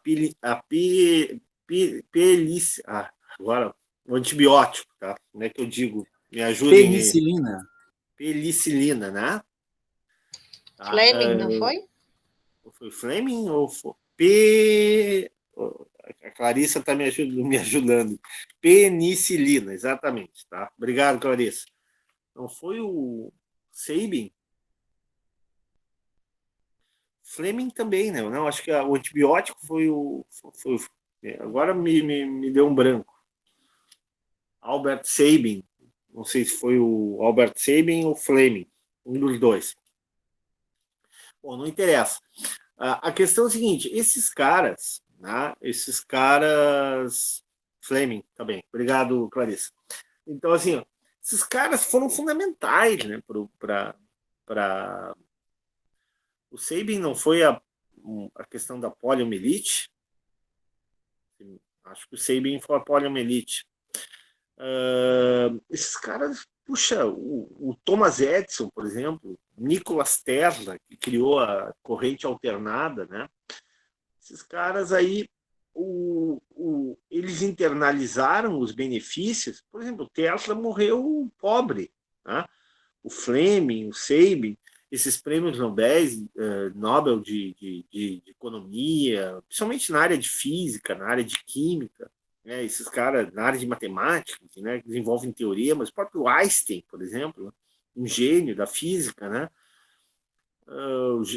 agora, o antibiótico, tá? Como é que eu digo? Me ajudem aí. Penicilina, né? Tá? Fleming, não foi? Foi Fleming ou foi? A Clarissa está me ajudando. Penicilina, exatamente, tá? Obrigado, Clarissa. Não foi o Sabin? Fleming também, né? Não, acho que o antibiótico foi agora me deu um branco. Albert Sabin. Não sei se foi o Albert Sabin ou Fleming. Um dos dois. Bom, não interessa. A questão é a seguinte: esses caras, né? Fleming, tá bem. Obrigado, Clarissa. Então, assim, esses caras foram fundamentais, né? Para o Sabin não foi a questão da poliomielite. Acho que o Sabin foi a poliomielite. Esses caras, puxa, o Thomas Edison, por exemplo, Nikola Tesla, que criou a corrente alternada, né? Esses caras aí, eles internalizaram os benefícios. Por exemplo, o Tesla morreu pobre, né? O Fleming, o Sabin, esses prêmios Nobel de economia, principalmente na área de física, na área de química, né? Esses caras na área de matemática, né? Desenvolvem teoremas. O próprio Einstein, por exemplo, um gênio da física, né?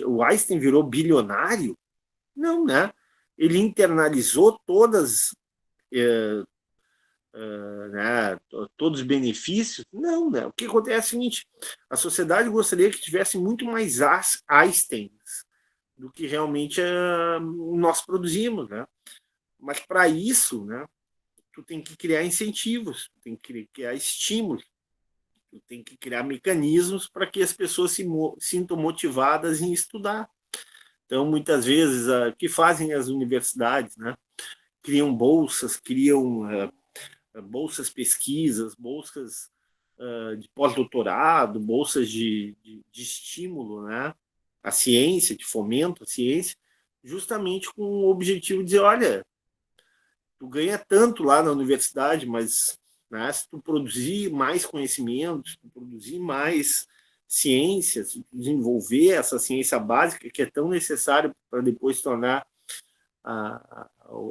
O Einstein virou bilionário? Não, né? Ele internalizou né, todos os benefícios? Não, né? O que acontece é o seguinte: a sociedade gostaria que tivesse muito mais Einsteins do que realmente nós produzimos, né? Mas para isso, né, tu tem que criar incentivos, tu tem que criar estímulos, tu tem que criar mecanismos para que as pessoas se sintam motivadas em estudar. Então, muitas vezes, o que fazem as universidades, né? Criam bolsas, criam bolsas pesquisas, bolsas de pós-doutorado, bolsas de estímulo, né? À ciência, de fomento à ciência, justamente com o objetivo de dizer, olha, tu ganha tanto lá na universidade, mas, né, se tu produzir mais conhecimento, se tu produzir mais ciência, se tu desenvolver essa ciência básica que é tão necessária para depois tornar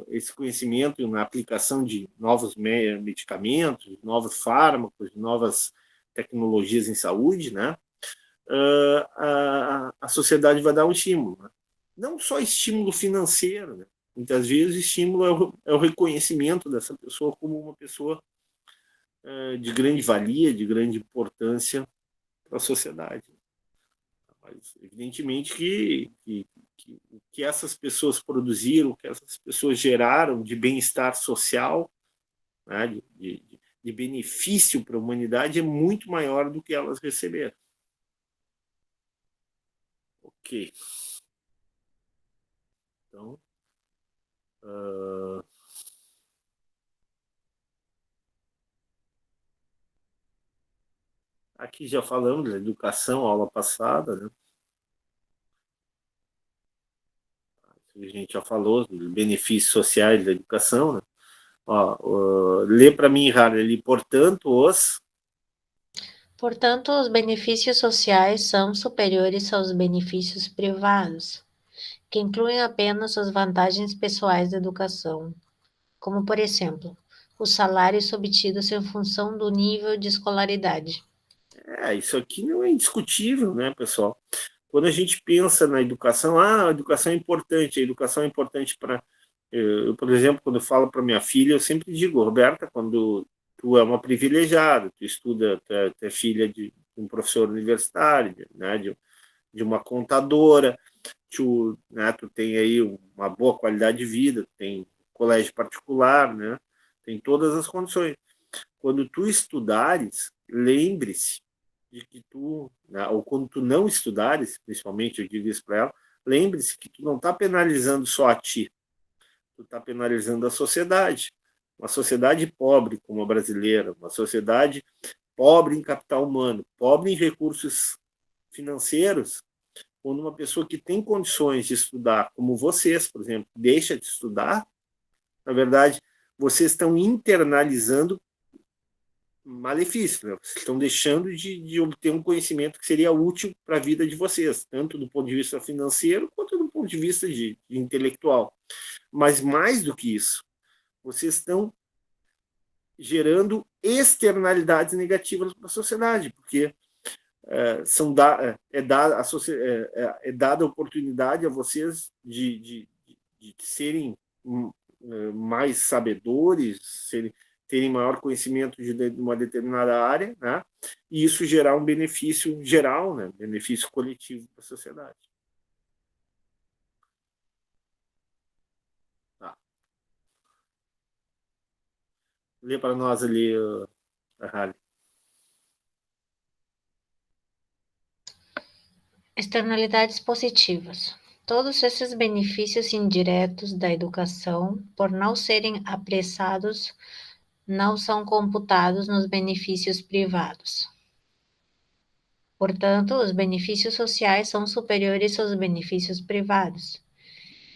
esse conhecimento na aplicação de novos medicamentos, novos fármacos, novas tecnologias em saúde, né? A sociedade vai dar um estímulo. Né? Não só estímulo financeiro, né? Muitas vezes o estímulo é o reconhecimento dessa pessoa como uma pessoa de grande valia, de grande importância para a sociedade. Mas, evidentemente, que o que essas pessoas produziram, o que essas pessoas geraram de bem-estar social, né, de benefício para a humanidade, é muito maior do que elas receberam. Ok. Então, aqui já falamos da educação, aula passada, né? A gente já falou dos benefícios sociais da educação, né? Lê para mim, Harley, Portanto, os benefícios sociais são superiores aos benefícios privados, que incluem apenas as vantagens pessoais da educação, como, por exemplo, os salários obtidos em função do nível de escolaridade. Isso aqui não é indiscutível, né, pessoal? Quando a gente pensa na educação, a educação é importante para... Eu, por exemplo, quando eu falo para minha filha, eu sempre digo, Roberta, quando tu é uma privilegiada, tu estuda, tu é filha de um professor universitário, né, de uma contadora, tu tem aí uma boa qualidade de vida, tem colégio particular, né, tem todas as condições. Quando tu estudares, lembre-se de que tu, né, ou quando tu não estudares, principalmente eu digo isso para ela, lembre-se que tu não está penalizando só a ti, tu está penalizando a sociedade. Uma sociedade pobre como a brasileira, uma sociedade pobre em capital humano, pobre em recursos financeiros, quando uma pessoa que tem condições de estudar, como vocês, por exemplo, deixa de estudar, na verdade, vocês estão internalizando malefício, né? Vocês estão deixando de obter um conhecimento que seria útil para a vida de vocês, tanto do ponto de vista financeiro quanto do ponto de vista de intelectual. Mas mais do que isso, vocês estão gerando externalidades negativas para a sociedade, porque é dada a oportunidade a vocês de serem mais sabedores, terem maior conhecimento de uma determinada área, né? E isso gerar um benefício geral, né? Benefício coletivo para a sociedade. Tá. Lê para nós ali, a Harley. Externalidades positivas. Todos esses benefícios indiretos da educação, por não serem apressados, não são computados nos benefícios privados. Portanto, os benefícios sociais são superiores aos benefícios privados,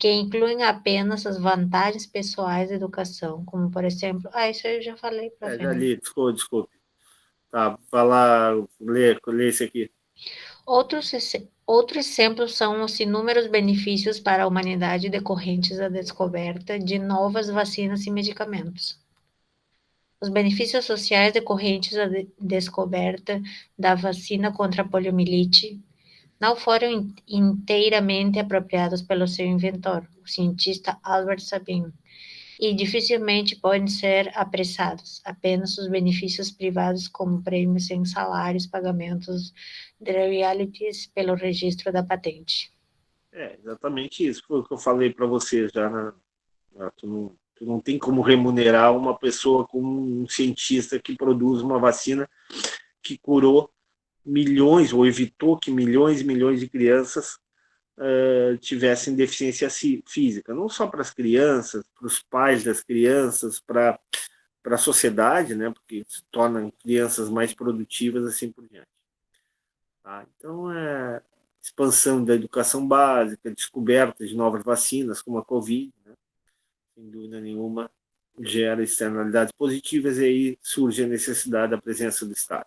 que incluem apenas as vantagens pessoais da educação, como, por exemplo... isso eu já falei para Já li, desculpe. Tá, vai lá, lê esse aqui. Outro exemplo são os inúmeros benefícios para a humanidade decorrentes da descoberta de novas vacinas e medicamentos. Os benefícios sociais decorrentes da descoberta da vacina contra a poliomielite não foram inteiramente apropriados pelo seu inventor, o cientista Albert Sabin, e dificilmente podem ser apressados. Apenas os benefícios privados, como prêmios em salários, pagamentos de royalties pelo registro da patente. Exatamente isso. Foi o que eu falei para vocês já tu Tu não tem como remunerar uma pessoa como um cientista que produz uma vacina que curou milhões, ou evitou que milhões e milhões de crianças tivessem deficiência física, não só para as crianças, para os pais das crianças, para a sociedade, né, porque se tornam crianças mais produtivas, assim por diante. Tá? Então, expansão da educação básica, descoberta de novas vacinas, como a Covid, né, sem dúvida nenhuma, gera externalidades positivas e aí surge a necessidade da presença do Estado.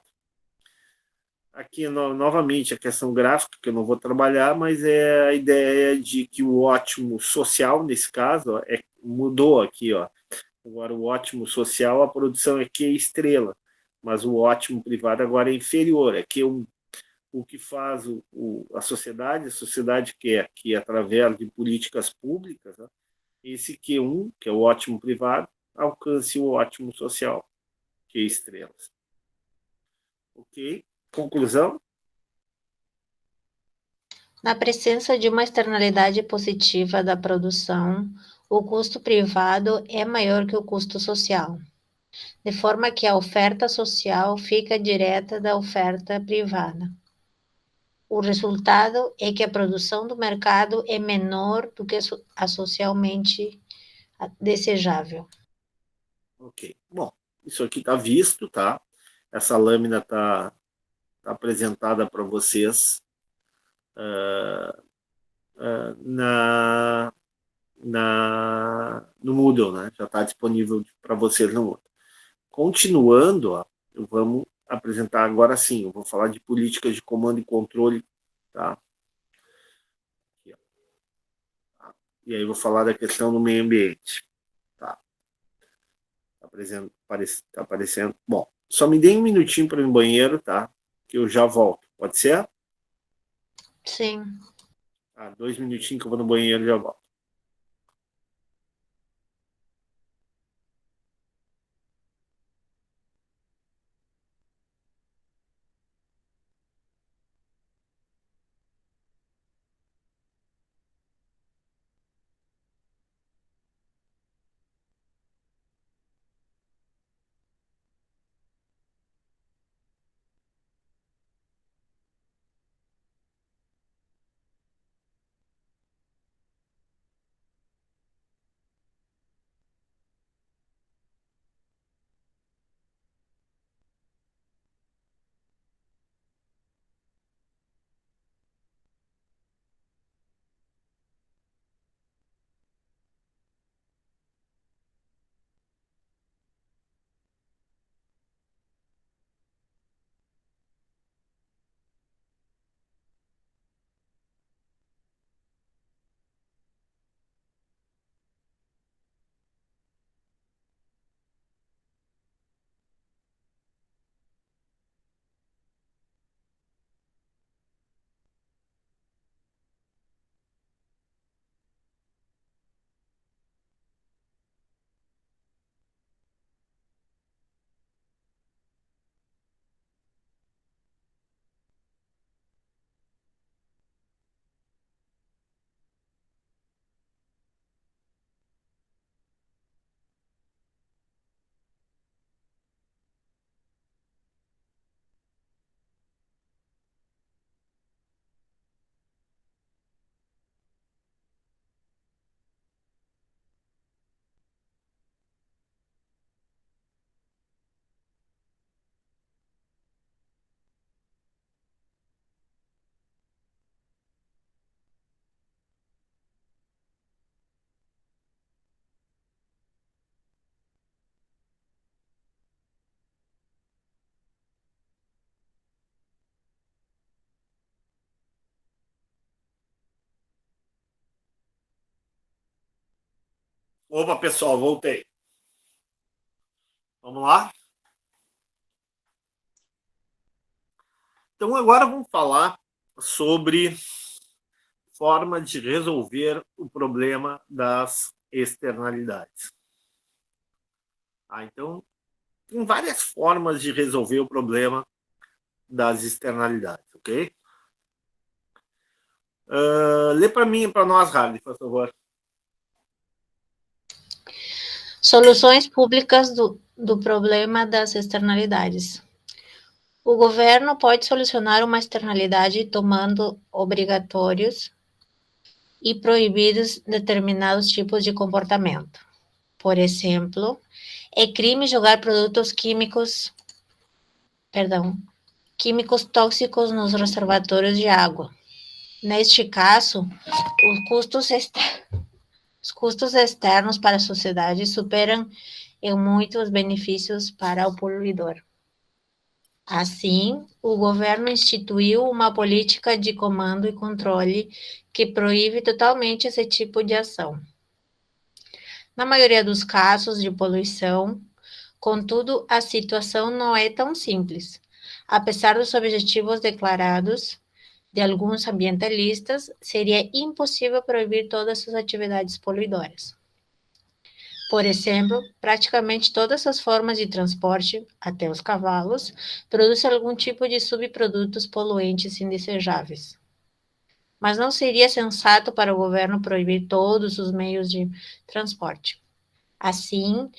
Aqui, novamente, a questão gráfica, que eu não vou trabalhar, mas é a ideia de que o ótimo social, nesse caso, ó, mudou aqui. Ó. Agora, o ótimo social, a produção é Q estrela, mas o ótimo privado agora é inferior, é Q1. O que faz a sociedade quer que, através de políticas públicas, né, esse Q1, que é o ótimo privado, alcance o ótimo social, Q estrelas. Ok? Conclusão? Na presença de uma externalidade positiva da produção, o custo privado é maior que o custo social, de forma que a oferta social fica direta da oferta privada. O resultado é que a produção do mercado é menor do que a socialmente desejável. Ok. Bom, isso aqui está visto, tá? Essa lâmina está apresentada para vocês no Moodle, né? Já está disponível para vocês no Moodle. Continuando, ó, vamos apresentar agora sim, eu vou falar de políticas de comando e controle, tá? Aqui, tá? E aí eu vou falar da questão do meio ambiente, tá? Tá aparecendo. Bom, só me dê um minutinho para ir no banheiro, tá? Que eu já volto. Pode ser? Sim. 2 minutinhos que eu vou no banheiro e já volto. Opa, pessoal, voltei. Vamos lá? Então, agora vamos falar sobre forma de resolver o problema das externalidades. Então, tem várias formas de resolver o problema das externalidades, ok? Lê para mim, para nós, Harley, por favor. Soluções públicas do problema das externalidades. O governo pode solucionar uma externalidade tomando obrigatórios e proibidos determinados tipos de comportamento. Por exemplo, é crime jogar químicos tóxicos nos reservatórios de água. Neste caso, os custos externos para a sociedade superam em muito os benefícios para o poluidor. Assim, o governo instituiu uma política de comando e controle que proíbe totalmente esse tipo de ação. Na maioria dos casos de poluição, contudo, a situação não é tão simples. Apesar dos objetivos declarados de alguns ambientalistas, seria impossível proibir todas as atividades poluidoras. Por exemplo, praticamente todas as formas de transporte, até os cavalos, produzem algum tipo de subprodutos poluentes indesejáveis. Mas não seria sensato para o governo proibir todos os meios de transporte. Assim,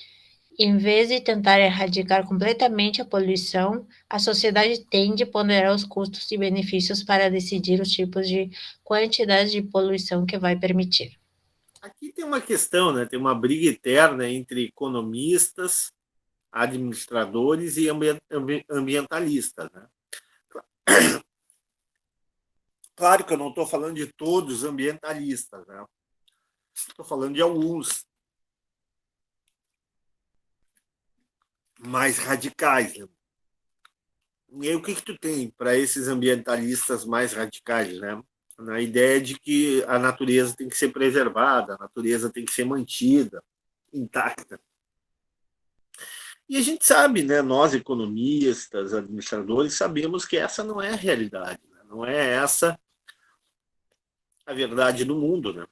em vez de tentar erradicar completamente a poluição, a sociedade tende a ponderar os custos e benefícios para decidir os tipos de quantidade de poluição que vai permitir. Aqui tem uma questão, né? Tem uma briga eterna entre economistas, administradores e ambientalistas, né? Claro que eu não estou falando de todos os ambientalistas, né? Estou falando de alguns mais radicais, né? E aí, o que tu tem para esses ambientalistas mais radicais, né? Na ideia de que a natureza tem que ser preservada, a natureza tem que ser mantida intacta. E a gente sabe, né? Nós economistas, administradores, sabemos que essa não é a realidade, né? Não é essa a verdade do mundo, né?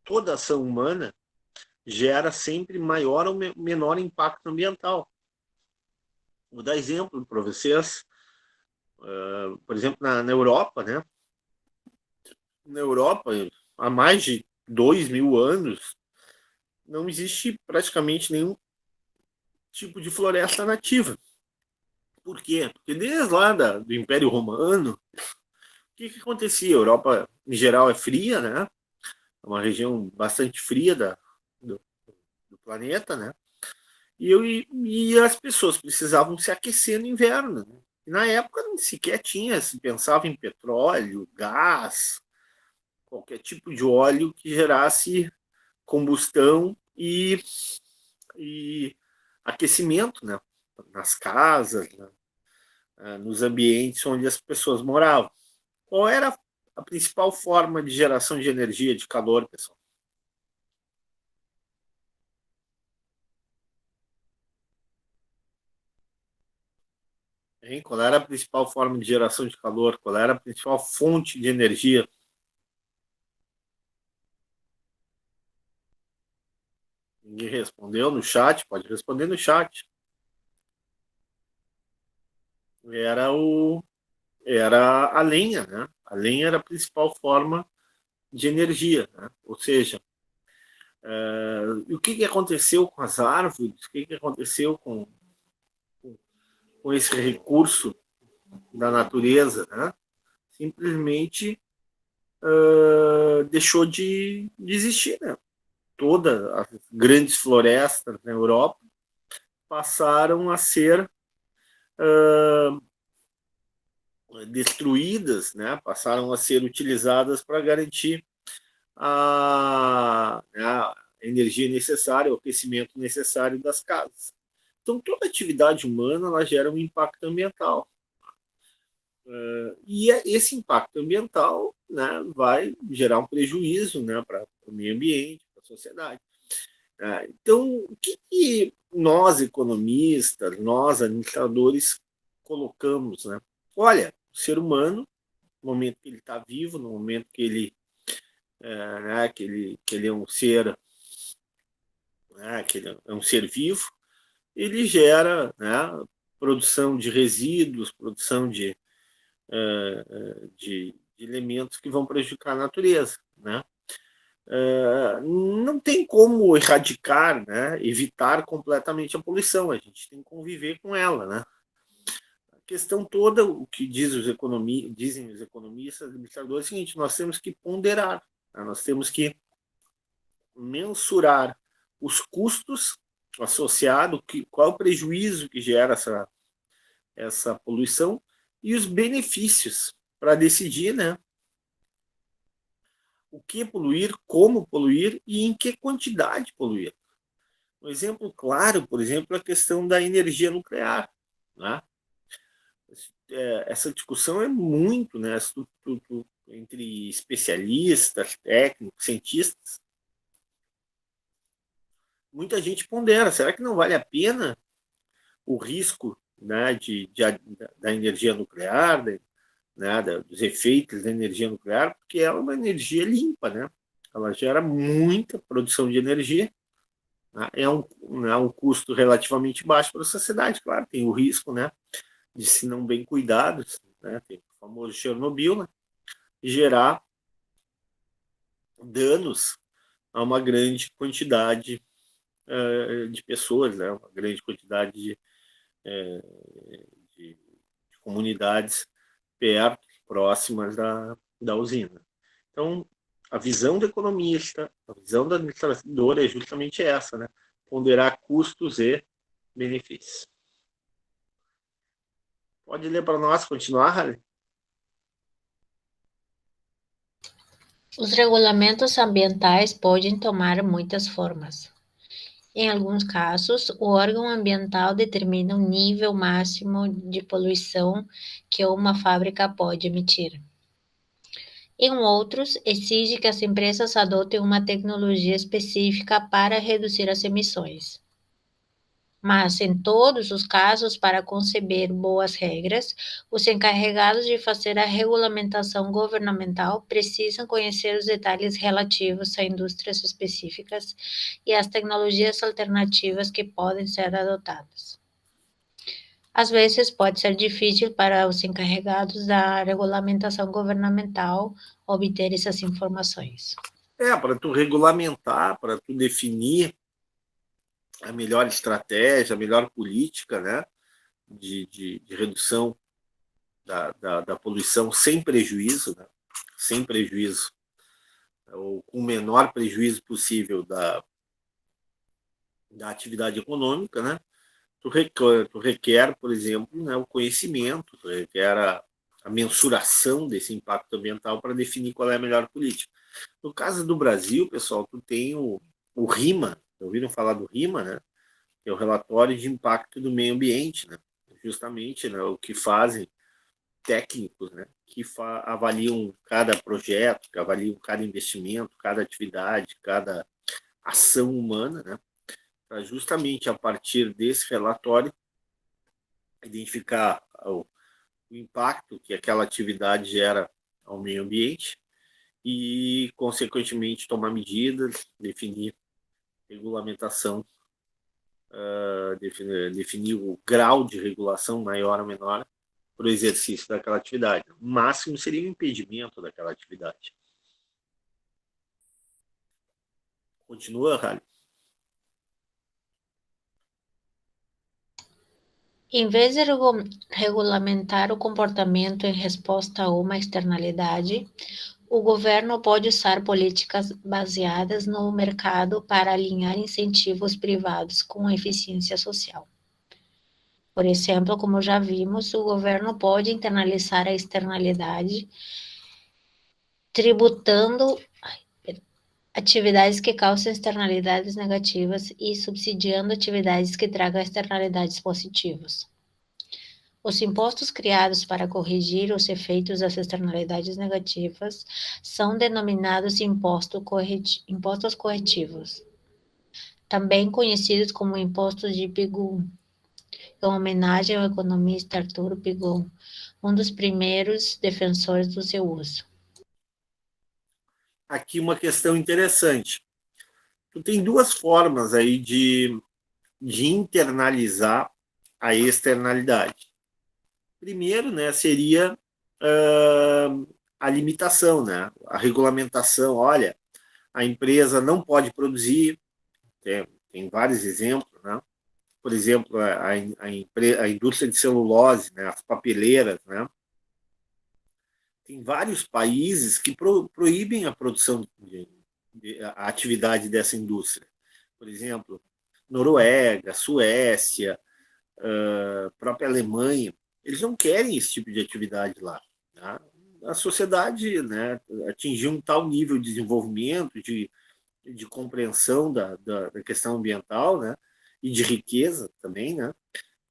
Toda ação humana gera sempre maior ou menor impacto ambiental. Vou dar exemplo para vocês. Por exemplo, na Europa, né? Na Europa, há mais de 2.000 anos, não existe praticamente nenhum tipo de floresta nativa. Por quê? Porque desde lá do Império Romano, o que acontecia? A Europa, em geral, é fria, né? É uma região bastante fria do, do planeta, né? E as pessoas precisavam se aquecer no inverno, né? E na época nem sequer se pensava em petróleo, gás, qualquer tipo de óleo que gerasse combustão e aquecimento, né? Nas casas, né? Nos ambientes onde as pessoas moravam. Qual era a principal forma de geração de energia, de calor, pessoal? Hein? Qual era a principal forma de geração de calor? Qual era a principal fonte de energia? Ninguém respondeu no chat, pode responder no chat. Era era a lenha, né? A lenha era a principal forma de energia, né? Ou seja, o que aconteceu com as árvores? O que aconteceu com esse recurso da natureza, né? Simplesmente deixou de existir, né? Todas as grandes florestas na Europa passaram a ser destruídas, né? Passaram a ser utilizadas para garantir a energia necessária, o aquecimento necessário das casas. Então, toda atividade humana ela gera um impacto ambiental. E esse impacto ambiental, né, vai gerar um prejuízo, né, para o meio ambiente, para a sociedade. Então, o que nós, economistas, nós, administradores, colocamos? Né? Olha, o ser humano, no momento que ele está vivo, no momento que ele é um ser, né, que ele é um ser vivo, ele gera, né, produção de resíduos, produção de elementos que vão prejudicar a natureza, né? não tem como erradicar, né, evitar completamente a poluição, a gente tem que conviver com ela, né? A questão toda, o que dizem os economistas, administradores, é o seguinte: nós temos que ponderar, né? Nós temos que mensurar os custos associados, qual é o prejuízo que gera essa poluição e os benefícios para decidir, né, o que poluir, como poluir e em que quantidade poluir. Um exemplo claro, por exemplo, é a questão da energia nuclear, né? Essa discussão é muito, né, entre especialistas, técnicos, cientistas. Muita gente pondera, será que não vale a pena o risco, né, da energia nuclear, né, dos efeitos da energia nuclear, porque ela é uma energia limpa, né? Ela gera muita produção de energia, né? É um custo relativamente baixo para a sociedade, claro, tem o risco, né, de, se não bem cuidados, né, tem o famoso Chernobyl, né, gerar danos a uma grande quantidade de pessoas, né, uma grande quantidade de comunidades perto, próximas da usina. Então, a visão do economista, a visão do administrador é justamente essa, né? Ponderar custos e benefícios. Pode ler para nós, continuar, Harley? Os regulamentos ambientais podem tomar muitas formas. Em alguns casos, o órgão ambiental determina o nível máximo de poluição que uma fábrica pode emitir. Em outros, exige que as empresas adotem uma tecnologia específica para reduzir as emissões. Mas, em todos os casos, para conceber boas regras, os encarregados de fazer a regulamentação governamental precisam conhecer os detalhes relativos a indústrias específicas e às tecnologias alternativas que podem ser adotadas. Às vezes, pode ser difícil para os encarregados da regulamentação governamental obter essas informações. Para tu regulamentar, para tu definir a melhor estratégia, a melhor política, né, de redução da poluição sem prejuízo, né, sem prejuízo, ou com o menor prejuízo possível da atividade econômica, né, tu requer, por exemplo, né, o conhecimento, tu requer a mensuração desse impacto ambiental para definir qual é a melhor política. No caso do Brasil, pessoal, tu tem o RIMA, ouviram falar do RIMA, né? Que é o relatório de impacto do meio ambiente, né? Justamente, né, o que fazem técnicos, né, que avaliam cada projeto, que avaliam cada investimento, cada atividade, cada ação humana, né, para justamente a partir desse relatório identificar o impacto que aquela atividade gera ao meio ambiente e, consequentemente, tomar medidas, definir regulamentação, definir o grau de regulação maior ou menor para o exercício daquela atividade. O máximo seria o impedimento daquela atividade. Continua, Rally. Em vez de regulamentar o comportamento em resposta a uma externalidade, o governo pode usar políticas baseadas no mercado para alinhar incentivos privados com a eficiência social. Por exemplo, como já vimos, o governo pode internalizar a externalidade, tributando atividades que causam externalidades negativas e subsidiando atividades que tragam externalidades positivas. Os impostos criados para corrigir os efeitos das externalidades negativas são denominados impostos corretivos, também conhecidos como impostos de Pigou, em homenagem ao economista Arturo Pigou, um dos primeiros defensores do seu uso. Aqui uma questão interessante. Tu tem duas formas aí de internalizar a externalidade. Primeiro, né, seria a limitação, né, a regulamentação. Olha, a empresa não pode produzir, tem vários exemplos, né? Por exemplo, a indústria de celulose, né? As papeleiras, né? Tem vários países que proíbem a produção, a atividade dessa indústria. Por exemplo, Noruega, Suécia, própria Alemanha, eles não querem esse tipo de atividade lá. Tá? A sociedade, né, atingiu um tal nível de desenvolvimento, de compreensão da questão ambiental, né, e de riqueza também, né,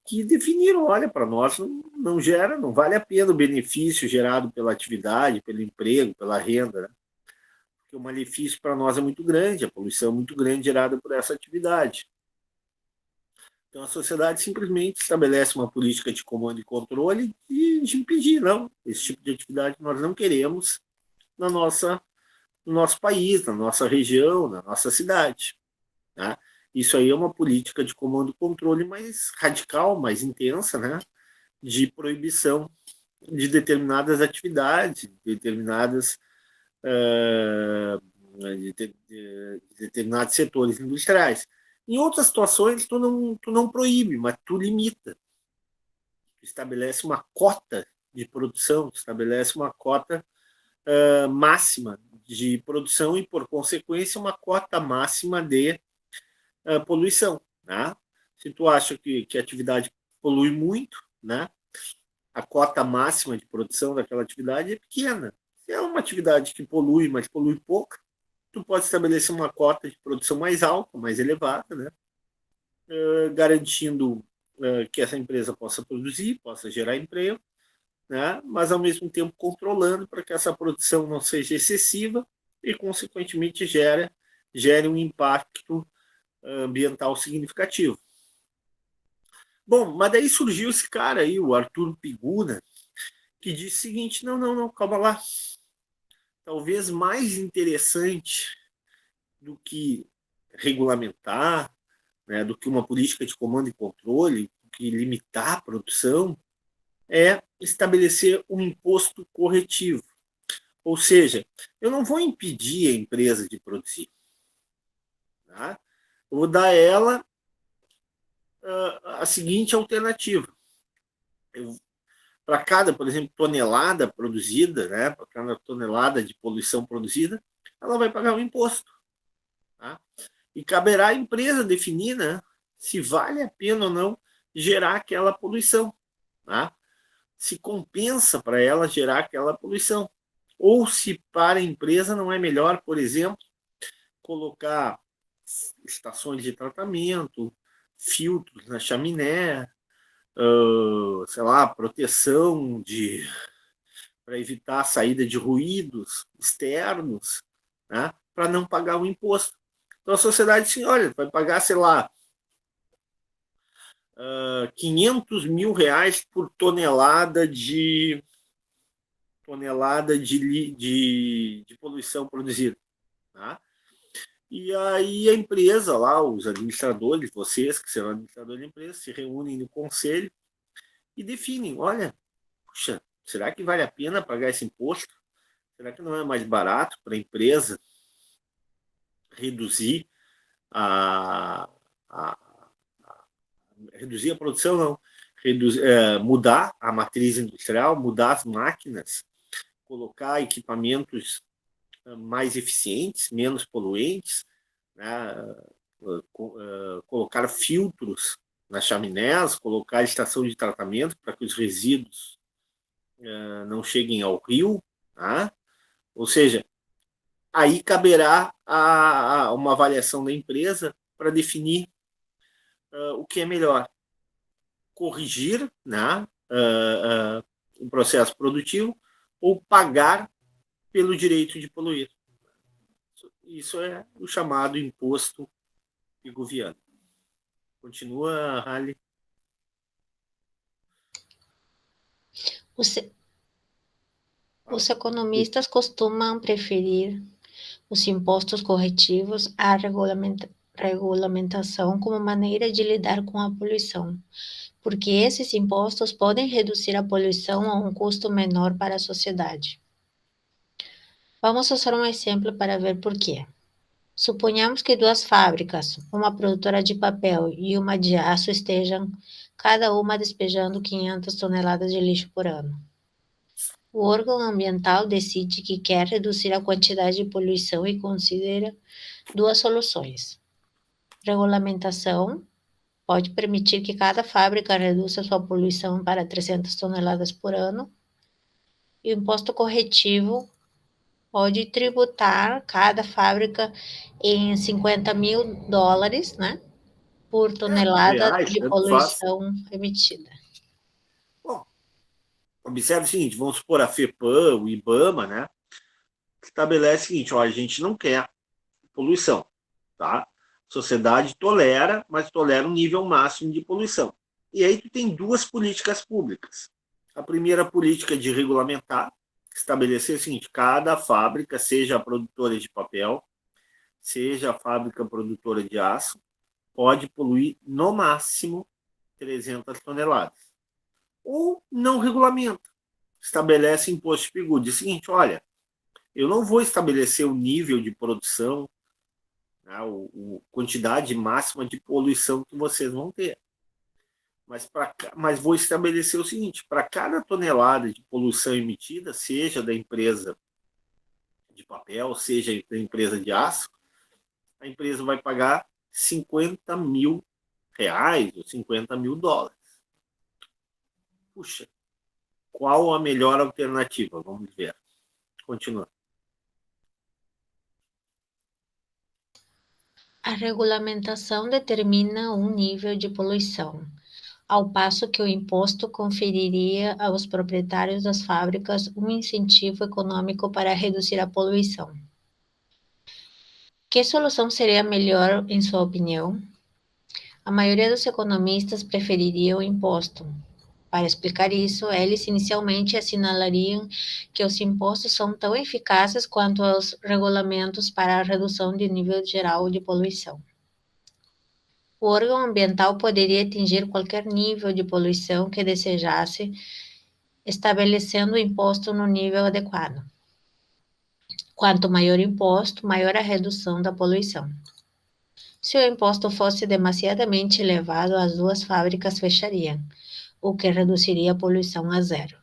que definiram, olha, para nós não gera, não vale a pena o benefício gerado pela atividade, pelo emprego, pela renda, né? Porque o malefício para nós é muito grande, a poluição é muito grande gerada por essa atividade. Então a sociedade simplesmente estabelece uma política de comando e controle e de impedir, não, esse tipo de atividade nós não queremos no nosso país, na nossa região, na nossa cidade. Tá? Isso aí é uma política de comando e controle mais radical, mais intensa, né? De proibição de determinadas atividades, de determinados setores industriais. Em outras situações, tu não proíbe, mas tu limita. Tu estabelece uma cota de produção, tu estabelece uma cota máxima de produção e, por consequência, uma cota máxima de poluição. Né? Se tu acha que a atividade polui muito, né? A cota máxima de produção daquela atividade é pequena. Se é uma atividade que polui, mas polui pouco, tu pode estabelecer uma cota de produção mais alta, mais elevada, né? Garantindo que essa empresa possa produzir, possa gerar emprego, né? Mas ao mesmo tempo controlando para que essa produção não seja excessiva e, consequentemente, gere um impacto ambiental significativo. Bom, mas daí surgiu esse cara aí, o Arthur Piguna, que disse o seguinte, não, calma lá. Talvez mais interessante do que regulamentar, né, do que uma política de comando e controle, do que limitar a produção, é estabelecer um imposto corretivo. Ou seja, eu não vou impedir a empresa de produzir. Tá? Eu vou dar a ela a seguinte alternativa. Para cada, por exemplo, tonelada produzida, né, para cada tonelada de poluição produzida, ela vai pagar um imposto. Tá? E caberá à empresa definir, né, se vale a pena ou não gerar aquela poluição. Tá? Se compensa para ela gerar aquela poluição. Ou se para a empresa não é melhor, por exemplo, colocar estações de tratamento, filtros na chaminé, sei lá, proteção para evitar a saída de ruídos externos, né, para não pagar o imposto. Então a sociedade diz, olha, vai pagar, sei lá, 500 mil reais por tonelada de poluição produzida. Tá? E aí a empresa lá, os administradores, vocês que serão administradores da empresa, se reúnem no conselho e definem, olha, puxa, será que vale a pena pagar esse imposto? Será que não é mais barato para a empresa reduzir a reduzir a produção, não, mudar a matriz industrial, mudar as máquinas, colocar equipamentos mais eficientes, menos poluentes, né? Colocar filtros nas chaminés, colocar estação de tratamento para que os resíduos não cheguem ao rio, tá? Ou seja, aí caberá a uma avaliação da empresa para definir o que é melhor, corrigir, né, o processo produtivo ou pagar pelo direito de poluir. Isso é o chamado imposto piguviano. Continua, Hali. Os economistas costumam preferir os impostos corretivos à regulamentação como maneira de lidar com a poluição, porque esses impostos podem reduzir a poluição a um custo menor para a sociedade. Vamos usar um exemplo para ver por quê. Suponhamos que duas fábricas, uma produtora de papel e uma de aço, estejam cada uma despejando 500 toneladas de lixo por ano. O órgão ambiental decide que quer reduzir a quantidade de poluição e considera duas soluções. Regulamentação pode permitir que cada fábrica reduza sua poluição para 300 toneladas por ano. E o imposto corretivo pode tributar cada fábrica em $50.000, né, por tonelada Reais, de tanto faz. poluição emitida. Bom, observe o seguinte, vamos supor a FEPAM, o IBAMA, né, estabelece o seguinte, ó, a gente não quer poluição, tá? A sociedade tolera, mas tolera um nível máximo de poluição. E aí tu tem duas políticas públicas. A primeira política de regulamentar, estabelecer o seguinte, cada fábrica, seja a produtora de papel, seja a fábrica produtora de aço, pode poluir no máximo 300 toneladas. Ou não regulamenta, estabelece imposto de figura. Diz o seguinte, olha, eu não vou estabelecer o nível de produção, né, a quantidade máxima de poluição que vocês vão ter. Mas vou estabelecer o seguinte, para cada tonelada de poluição emitida, seja da empresa de papel, seja da empresa de aço, a empresa vai pagar R$ 50.000 ou $50.000. Puxa, qual a melhor alternativa? Vamos ver. Continua. A regulamentação determina um nível de poluição, ao passo que o imposto conferiria aos proprietários das fábricas um incentivo econômico para reduzir a poluição. Que solução seria melhor, em sua opinião? A maioria dos economistas preferiria o imposto. Para explicar isso, eles inicialmente assinalariam que os impostos são tão eficazes quanto os regulamentos para a redução de nível geral de poluição. O órgão ambiental poderia atingir qualquer nível de poluição que desejasse, estabelecendo o imposto no nível adequado. Quanto maior o imposto, maior a redução da poluição. Se o imposto fosse demasiadamente elevado, as duas fábricas fechariam, o que reduziria a poluição a zero.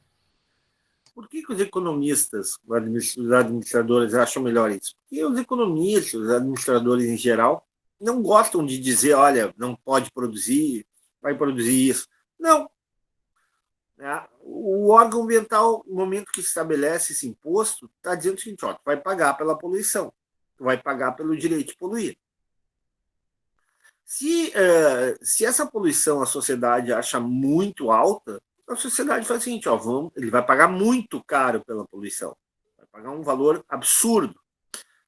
Por que os economistas, os administradores acham melhor isso? Porque os economistas, os administradores em geral, não gostam de dizer, olha, não pode produzir, vai produzir isso. Não. O órgão ambiental, no momento que estabelece esse imposto, está dizendo o seguinte, ó, tu vai pagar pela poluição, tu vai pagar pelo direito de poluir. Se essa poluição a sociedade acha muito alta, a sociedade faz o seguinte, ó, ele vai pagar muito caro pela poluição, vai pagar um valor absurdo.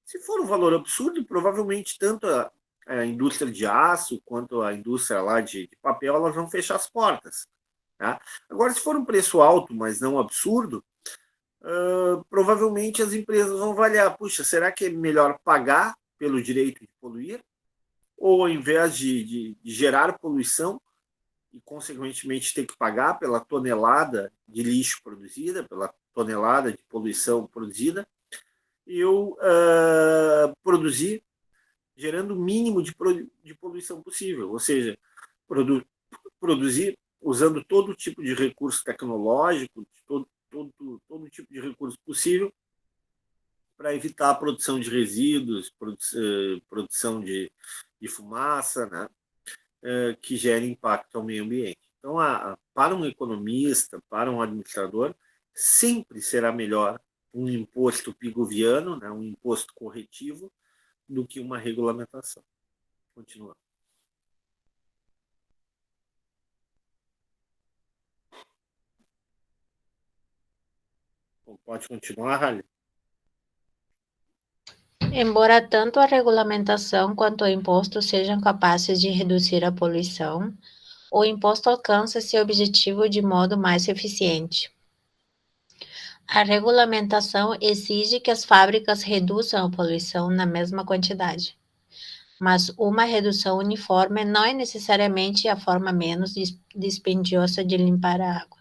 Se for um valor absurdo, provavelmente tanto a indústria de aço quanto a indústria lá de papel, elas vão fechar as portas. Tá? Agora, se for um preço alto, mas não absurdo, provavelmente as empresas vão avaliar, puxa, será que é melhor pagar pelo direito de poluir? Ou ao invés de gerar poluição e, consequentemente, ter que pagar pela tonelada de lixo produzida, pela tonelada de poluição produzida, eu produzir gerando o mínimo de poluição possível, ou seja, produzir usando todo tipo de recurso tecnológico, todo tipo de recurso possível para evitar a produção de resíduos, produção de fumaça, né, que gera impacto ao meio ambiente. Então, para um economista, para um administrador, sempre será melhor um imposto pigoviano, né, um imposto corretivo, do que uma regulamentação. Continua. Pode continuar, Rally? Embora tanto a regulamentação quanto o imposto sejam capazes de reduzir a poluição, o imposto alcança seu objetivo de modo mais eficiente. A regulamentação exige que as fábricas reduzam a poluição na mesma quantidade, mas uma redução uniforme não é necessariamente a forma menos dispendiosa de limpar a água.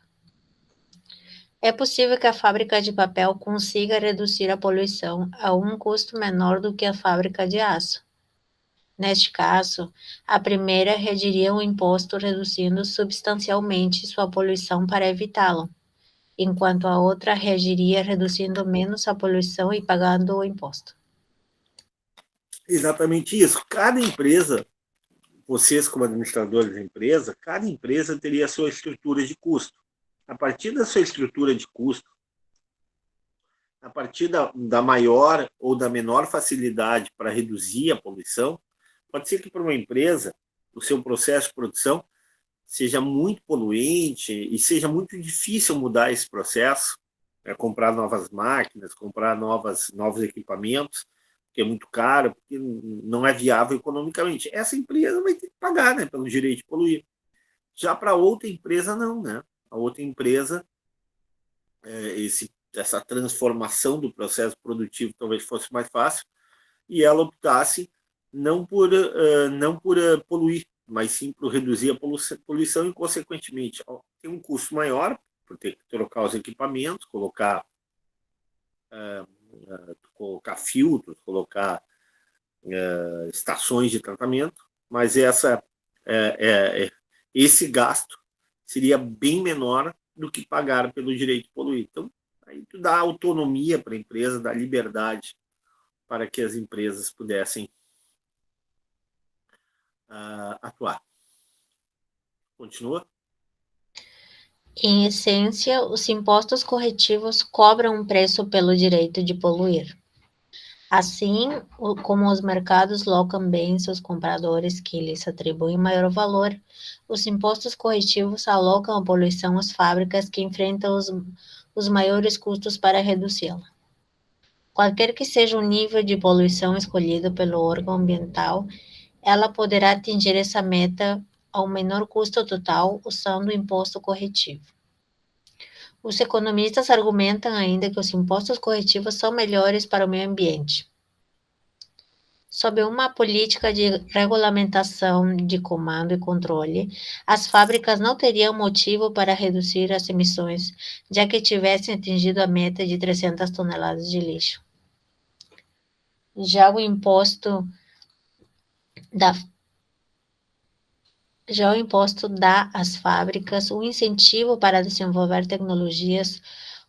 É possível que a fábrica de papel consiga reduzir a poluição a um custo menor do que a fábrica de aço. Neste caso, a primeira rediria o imposto reduzindo substancialmente sua poluição para evitá-lo, enquanto a outra reagiria reduzindo menos a poluição e pagando o imposto. Exatamente isso. Cada empresa, vocês como administradores da empresa, cada empresa teria a sua estrutura de custo. A partir da sua estrutura de custo, a partir da maior ou da menor facilidade para reduzir a poluição, pode ser que para uma empresa o seu processo de produção seja muito poluente e seja muito difícil mudar esse processo, comprar novas máquinas, comprar novos equipamentos, que é muito caro, porque não é viável economicamente. Essa empresa vai ter que pagar, né, pelo direito de poluir. Já para outra empresa, não, né? A outra empresa, essa transformação do processo produtivo talvez fosse mais fácil, e ela optasse não por poluir, mas sim por reduzir a poluição e, consequentemente, tem um custo maior, por ter que trocar os equipamentos, colocar filtros, colocar estações de tratamento, mas esse gasto seria bem menor do que pagar pelo direito de poluir. Então, aí tu dá autonomia para a empresa, dá liberdade para que as empresas pudessem atuar. Continua? Em essência, os impostos corretivos cobram um preço pelo direito de poluir. Assim como os mercados locam bem seus compradores que lhes atribuem maior valor, os impostos corretivos alocam a poluição às fábricas que enfrentam os maiores custos para reduzi-la. Qualquer que seja o nível de poluição escolhido pelo órgão ambiental, ela poderá atingir essa meta ao menor custo total usando o imposto corretivo. Os economistas argumentam ainda que os impostos corretivos são melhores para o meio ambiente. Sob uma política de regulamentação de comando e controle, as fábricas não teriam motivo para reduzir as emissões, já que tivessem atingido a meta de 300 toneladas de lixo. Já o imposto dá às fábricas um incentivo para desenvolver tecnologias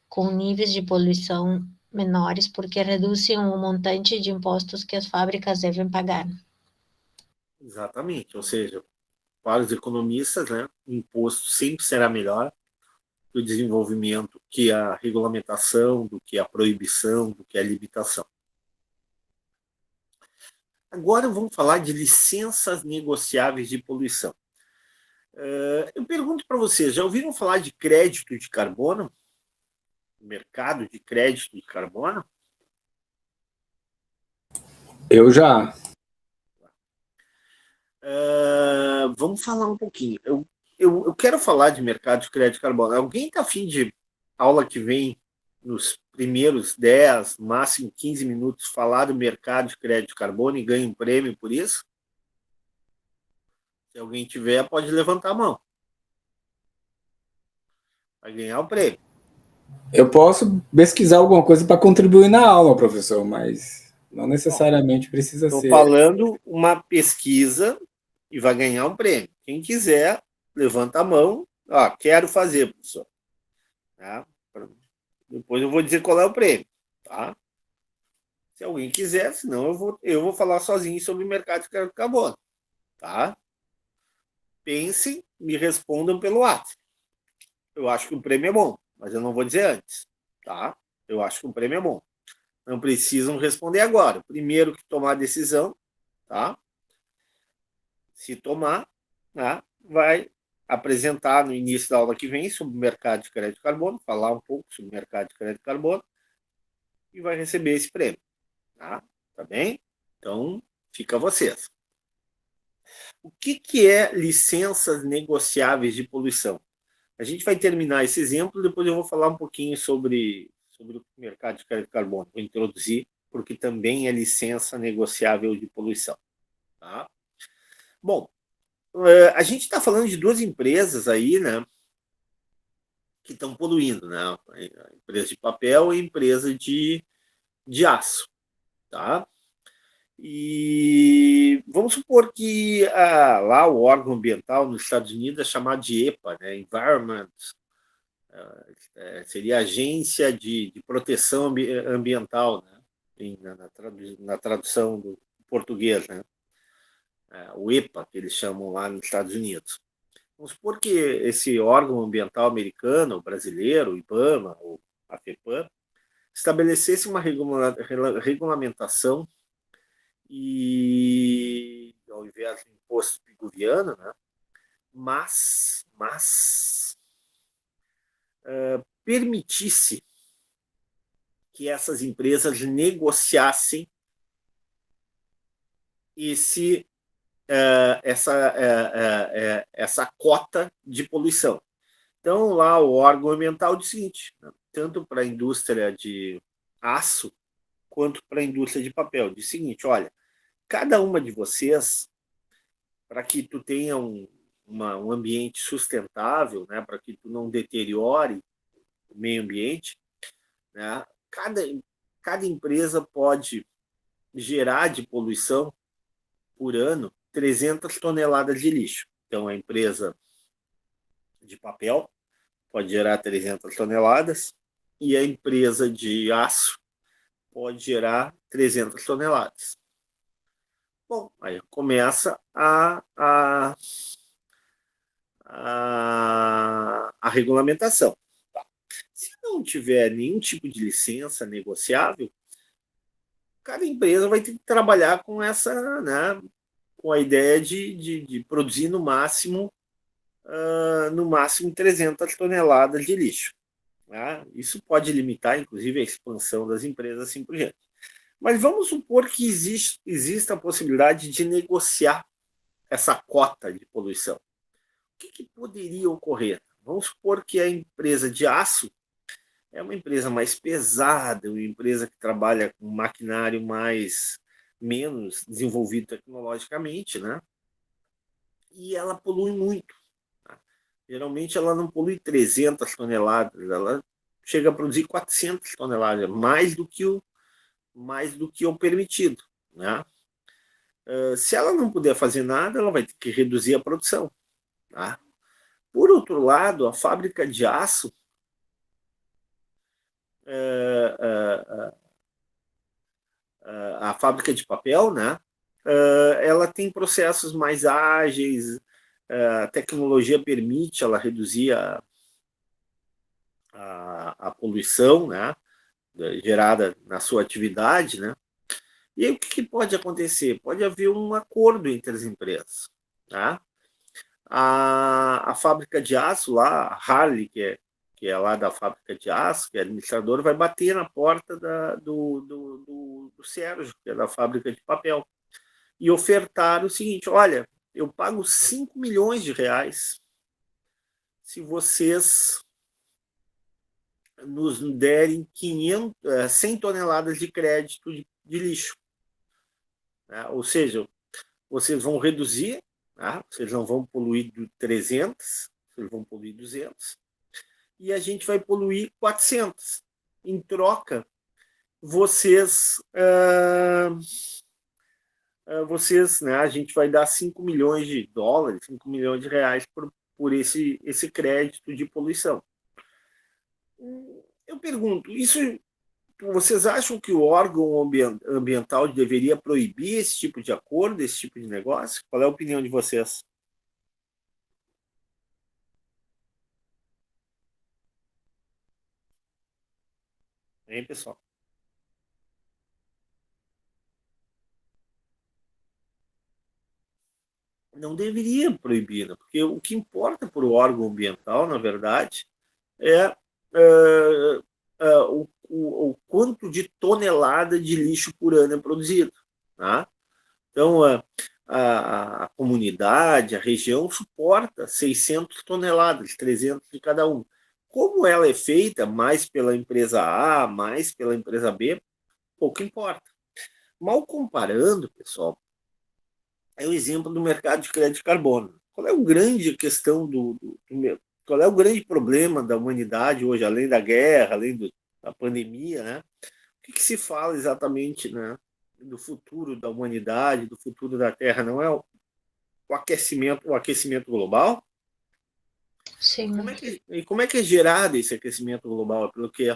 com níveis de poluição menores, porque reduzem o montante de impostos que as fábricas devem pagar. Exatamente. Ou seja, para os economistas, né, o imposto sempre será melhor do desenvolvimento que a regulamentação, do que a proibição, do que a limitação. Agora vamos falar de licenças negociáveis de poluição. Eu pergunto para vocês, já ouviram falar de crédito de carbono? Mercado de crédito de carbono? Eu já. Vamos falar um pouquinho. Eu quero falar de mercado de crédito de carbono. Alguém está afim de aula que vem, nos primeiros 10, máximo 15 minutos, falar do mercado de crédito de carbono e ganha um prêmio por isso? Se alguém tiver, pode levantar a mão. Vai ganhar o prêmio. Eu posso pesquisar alguma coisa para contribuir na aula, professor, mas não necessariamente precisa ser. Estou falando uma pesquisa e vai ganhar um prêmio. Quem quiser, levanta a mão. Quero fazer, professor. Tá? Depois eu vou dizer qual é o prêmio. Tá? Se alguém quiser, senão eu vou falar sozinho sobre o mercado de crédito de carbono. Tá? Pensem, me respondam pelo WhatsApp. Eu acho que o prêmio é bom, mas eu não vou dizer antes. Tá? Eu acho que o prêmio é bom. Não precisam responder agora. O primeiro que tomar a decisão, tá? Se tomar, tá? Vai apresentar no início da aula que vem sobre o mercado de crédito de carbono, falar um pouco sobre o mercado de crédito de carbono e vai receber esse prêmio. Tá bem? Então, fica a vocês. O que é licenças negociáveis de poluição? A gente vai terminar esse exemplo, depois eu vou falar um pouquinho sobre o mercado de crédito de carbono. Vou introduzir, porque também é licença negociável de poluição. Tá? Bom, a gente está falando de duas empresas aí, né? que estão poluindo, né? A empresa de papel e a empresa de aço, tá? E vamos supor que lá o órgão ambiental nos Estados Unidos é chamado de EPA, né? Environment, seria Agência de Proteção Ambiental, né? Na tradução do português, né? O EPA, que eles chamam lá nos Estados Unidos. Vamos supor que esse órgão ambiental americano, brasileiro, o IBAMA, ou a FEPAM, estabelecesse uma regulamentação e, ao invés do imposto piguviano, né, mas permitisse que essas empresas negociassem essa cota de poluição. Então, lá o órgão ambiental diz o seguinte, né, tanto para a indústria de aço quanto para a indústria de papel, diz o seguinte, olha, cada uma de vocês, para que tu tenha um ambiente sustentável, né, para que tu não deteriore o meio ambiente, né, cada empresa pode gerar de poluição por ano 300 toneladas de lixo. Então, a empresa de papel pode gerar 300 toneladas e a empresa de aço pode gerar 300 toneladas. Bom, aí começa a regulamentação. Tá. Se não tiver nenhum tipo de licença negociável, cada empresa vai ter que trabalhar com essa, né, com a ideia de produzir no máximo 300 toneladas de lixo. Né? Isso pode limitar, inclusive, a expansão das empresas assim por diante. Mas vamos supor que exista a possibilidade de negociar essa cota de poluição. O que poderia ocorrer? Vamos supor que a empresa de aço é uma empresa mais pesada, uma empresa que trabalha com maquinário menos desenvolvido tecnologicamente, né? E ela polui muito. Tá? Geralmente ela não polui 300 toneladas, ela chega a produzir 400 toneladas, mais do que o permitido. Né? Se ela não puder fazer nada, ela vai ter que reduzir a produção. Tá? Por outro lado, a fábrica de aço a fábrica de papel, né? Ela tem processos mais ágeis, a tecnologia permite ela reduzir a poluição, né? Gerada na sua atividade, né? E aí o que pode acontecer? Pode haver um acordo entre as empresas, tá? A fábrica de aço lá, a Harley, que é lá da fábrica de aço, que é administrador, vai bater na porta do Sérgio, que é da fábrica de papel, e ofertar o seguinte, olha, eu pago 5 milhões de reais se vocês nos derem 100 toneladas de crédito de lixo. Né? Ou seja, vocês vão reduzir, tá? Vocês não vão poluir 300, vocês vão poluir 200, e a gente vai poluir 400. Em troca, vocês, né, a gente vai dar 5 milhões de dólares, 5 milhões de reais por esse crédito de poluição. Eu pergunto, vocês acham que o órgão ambiental deveria proibir esse tipo de acordo, esse tipo de negócio? Qual é a opinião de vocês? Hein, pessoal? Não deveria proibir, né? Porque o que importa para o órgão ambiental, na verdade, é o quanto de tonelada de lixo por ano é produzido. Tá? Então, a comunidade, a região suporta 600 toneladas, 300 de cada um. Como ela é feita mais pela empresa A, mais pela empresa B, pouco importa. Mal comparando, pessoal, é o exemplo do mercado de crédito de carbono. Qual é a grande questão qual é o grande problema da humanidade hoje, além da guerra, além da pandemia, né? O que se fala exatamente, né, do futuro da humanidade, do futuro da Terra? Não é o aquecimento global? Sim. Como é que é gerado esse aquecimento global? Pelo quê?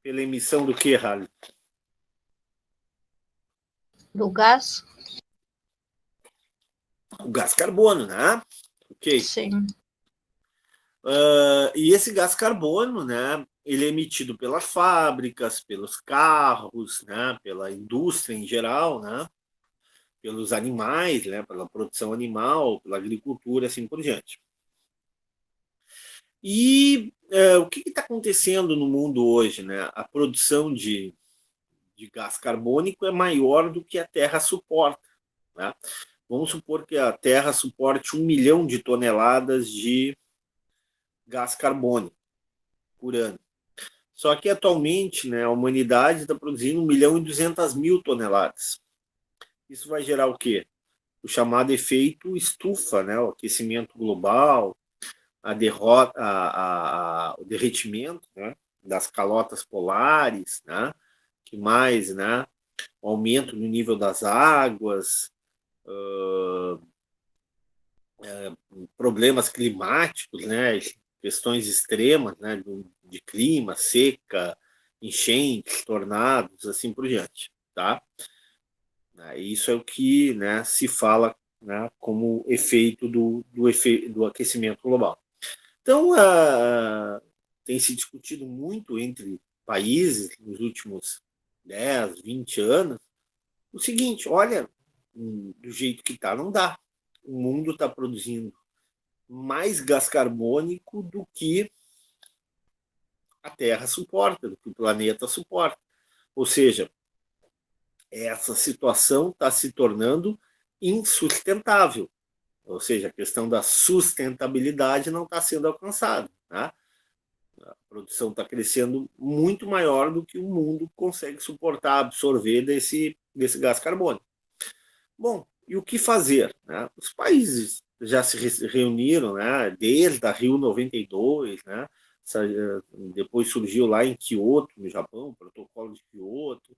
Pela emissão do que, Harley? Do gás? O gás carbono, né? Ok. Sim. E esse gás carbono, né, ele é emitido pelas fábricas, pelos carros, né, pela indústria em geral, né, pelos animais, né, pela produção animal, pela agricultura, assim por diante. E o que está acontecendo no mundo hoje? Né? A produção de gás carbônico é maior do que a Terra suporta. Né? Vamos supor que a Terra suporte 1 milhão de toneladas de gás carbônico por ano. Só que atualmente, né, a humanidade está produzindo 1 milhão e 200 mil toneladas. Isso vai gerar o quê? O chamado efeito estufa, né, o aquecimento global, o derretimento, né, das calotas polares, né, que mais, né, o aumento no nível das águas, problemas climáticos, né, questões extremas, né, de clima, seca, enchentes, tornados, assim por diante, tá? Isso é o que, né, se fala, né, como efeito do aquecimento global. Então, tem se discutido muito entre países nos últimos 10, 20 anos o seguinte: olha, do jeito que está, não dá. O mundo está produzindo mais gás carbônico do que a Terra suporta, do que o planeta suporta. Ou seja, essa situação está se tornando insustentável. Ou seja, a questão da sustentabilidade não está sendo alcançada. Né? A produção está crescendo muito maior do que o mundo consegue suportar, absorver desse gás carbônico. Bom, e o que fazer? Né? Os países já se reuniram, né, desde a Rio 92, né, depois surgiu lá em Kyoto, no Japão, o protocolo de Kyoto,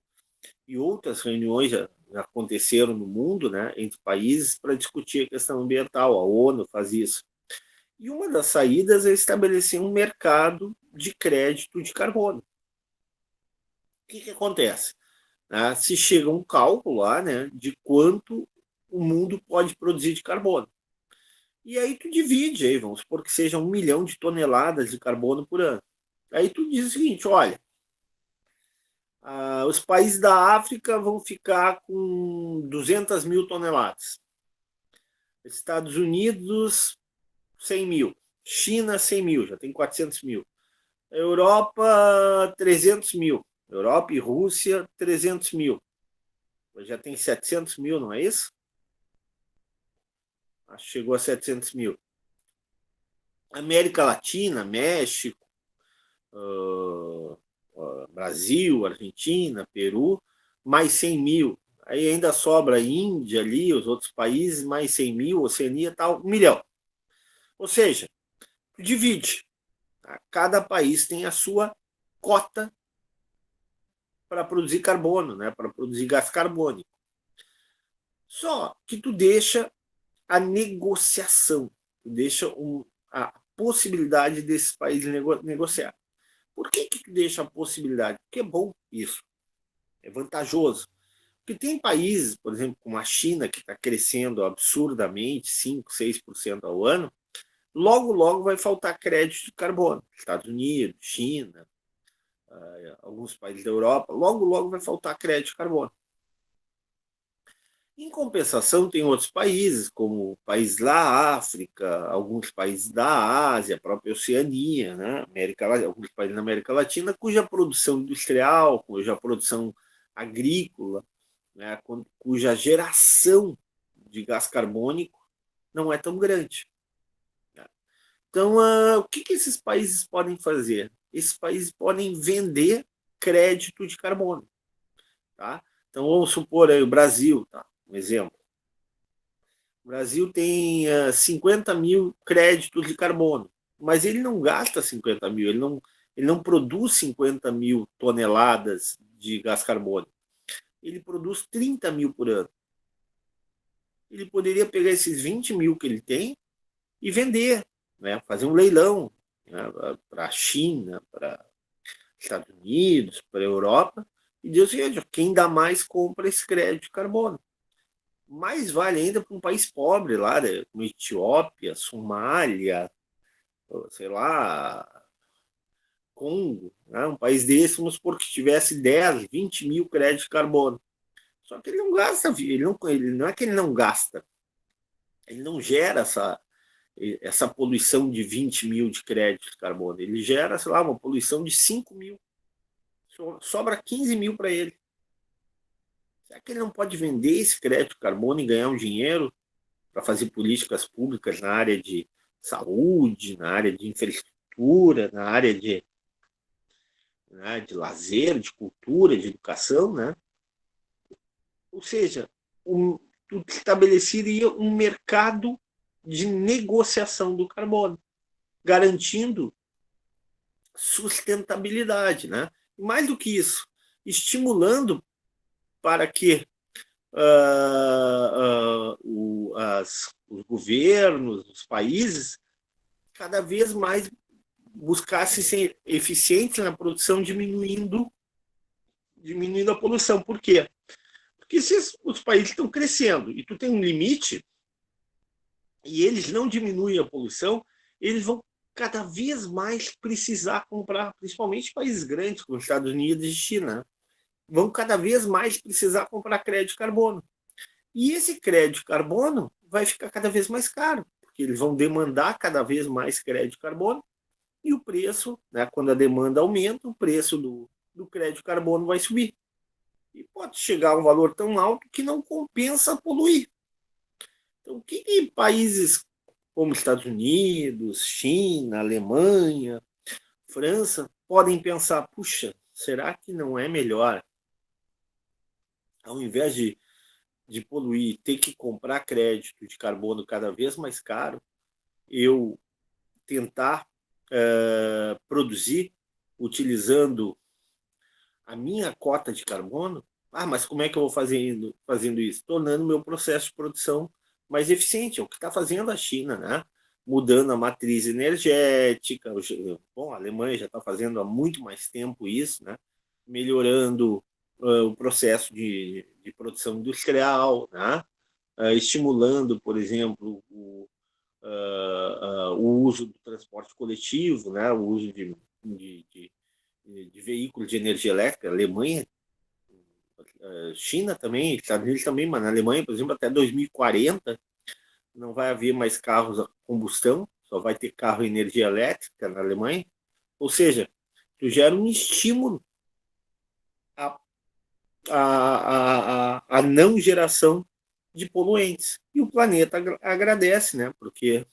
e outras reuniões já aconteceram no mundo, né, entre países para discutir a questão ambiental. A ONU faz isso. E uma das saídas é estabelecer um mercado de crédito de carbono. O que acontece? Se chega a um cálculo lá, né, de quanto o mundo pode produzir de carbono. E aí tu divide, aí, vamos supor que seja 1 milhão de toneladas de carbono por ano. Aí tu diz o seguinte: olha, os países da África vão ficar com 200 mil toneladas. Estados Unidos, 100 mil. China, 100 mil, já tem 400 mil. Europa, 300 mil. Europa e Rússia, 300 mil. Já tem 700 mil, não é isso? Acho que chegou a 700 mil. América Latina, México, Brasil, Argentina, Peru, mais 100 mil. Aí ainda sobra a Índia ali, os outros países, mais 100 mil, Oceania, tal, 1 milhão. Ou seja, divide. Tá? Cada país tem a sua cota para produzir carbono, né? Para produzir gás carbônico. Só que tu deixa a negociação, tu deixa a possibilidade desses países negociar. Por que deixa a possibilidade? Porque é bom isso, é vantajoso. Porque tem países, por exemplo, como a China, que está crescendo absurdamente, 5%, 6% ao ano, logo, logo vai faltar crédito de carbono. Estados Unidos, China, alguns países da Europa, logo, logo vai faltar crédito de carbono. Em compensação, tem outros países, como países da África, alguns países da Ásia, a própria Oceania, né? Alguns países da América Latina, cuja produção industrial, cuja produção agrícola, né, cuja geração de gás carbônico não é tão grande. Então, o que esses países podem fazer? Esses países podem vender crédito de carbono. Tá? Então, vamos supor aí o Brasil, tá? Um exemplo. O Brasil tem 50 mil créditos de carbono, mas ele não gasta 50 mil, ele não produz 50 mil toneladas de gás carbônico. Ele produz 30 mil por ano. Ele poderia pegar esses 20 mil que ele tem e vender, né? Fazer um leilão, né? Para a China, para Estados Unidos, para a Europa, e Deus veja, quem dá mais compra esse crédito de carbono. Mais vale ainda para um país pobre lá, né? Como Etiópia, Somália, sei lá, Congo, né? Um país desse, vamos supor que tivesse 10, 20 mil créditos de carbono. Só que ele não gasta, ele não é que ele não gasta, ele não gera essa poluição de 20 mil de crédito de carbono, ele gera, sei lá, uma poluição de 5 mil. Sobra 15 mil para ele. Será que ele não pode vender esse crédito de carbono e ganhar um dinheiro para fazer políticas públicas na área de saúde, na área de infraestrutura, na área de lazer, de cultura, de educação, né? Ou seja, tu estabeleceria um mercado de negociação do carbono, garantindo sustentabilidade, né? E mais do que isso, estimulando para que os governos, os países, cada vez mais buscassem ser eficientes na produção, diminuindo a poluição. Por quê? Porque se os países estão crescendo e tu tem um limite e eles não diminuem a poluição, eles vão cada vez mais precisar comprar, principalmente países grandes como os Estados Unidos e China, vão cada vez mais precisar comprar crédito de carbono. E esse crédito de carbono vai ficar cada vez mais caro, porque eles vão demandar cada vez mais crédito de carbono e o preço, né, quando a demanda aumenta, o preço do crédito de carbono vai subir. E pode chegar a um valor tão alto que não compensa poluir. Então, o que países como Estados Unidos, China, Alemanha, França podem pensar, puxa, será que não é melhor, ao invés de poluir, ter que comprar crédito de carbono cada vez mais caro, eu tentar produzir utilizando a minha cota de carbono? Ah, mas como é que eu vou fazendo isso? Tornando o meu processo de produção mais eficiente. É o que está fazendo a China, né? Mudando a matriz energética. Bom, a Alemanha já está fazendo há muito mais tempo isso, né? Melhorando o processo de produção industrial, né? Estimulando, por exemplo, o uso do transporte coletivo, né? O uso de veículos de energia elétrica. Alemanha, China também, Estados Unidos também, mas na Alemanha, por exemplo, até 2040 não vai haver mais carros a combustão, só vai ter carro a energia elétrica na Alemanha. Ou seja, tu gera um estímulo a não geração de poluentes. E o planeta agradece, né? Porque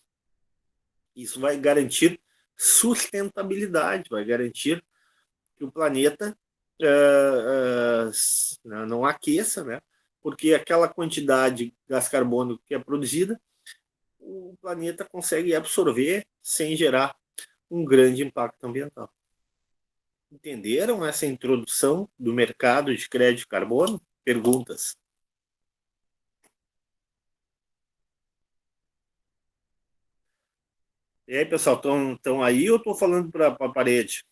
isso vai garantir sustentabilidade, vai garantir que o planeta não aqueça, né? Porque aquela quantidade de gás carbônico que é produzida, o planeta consegue absorver sem gerar um grande impacto ambiental. Entenderam essa introdução do mercado de crédito de carbono? Perguntas? E aí, pessoal, estão aí ou estou falando para a parede?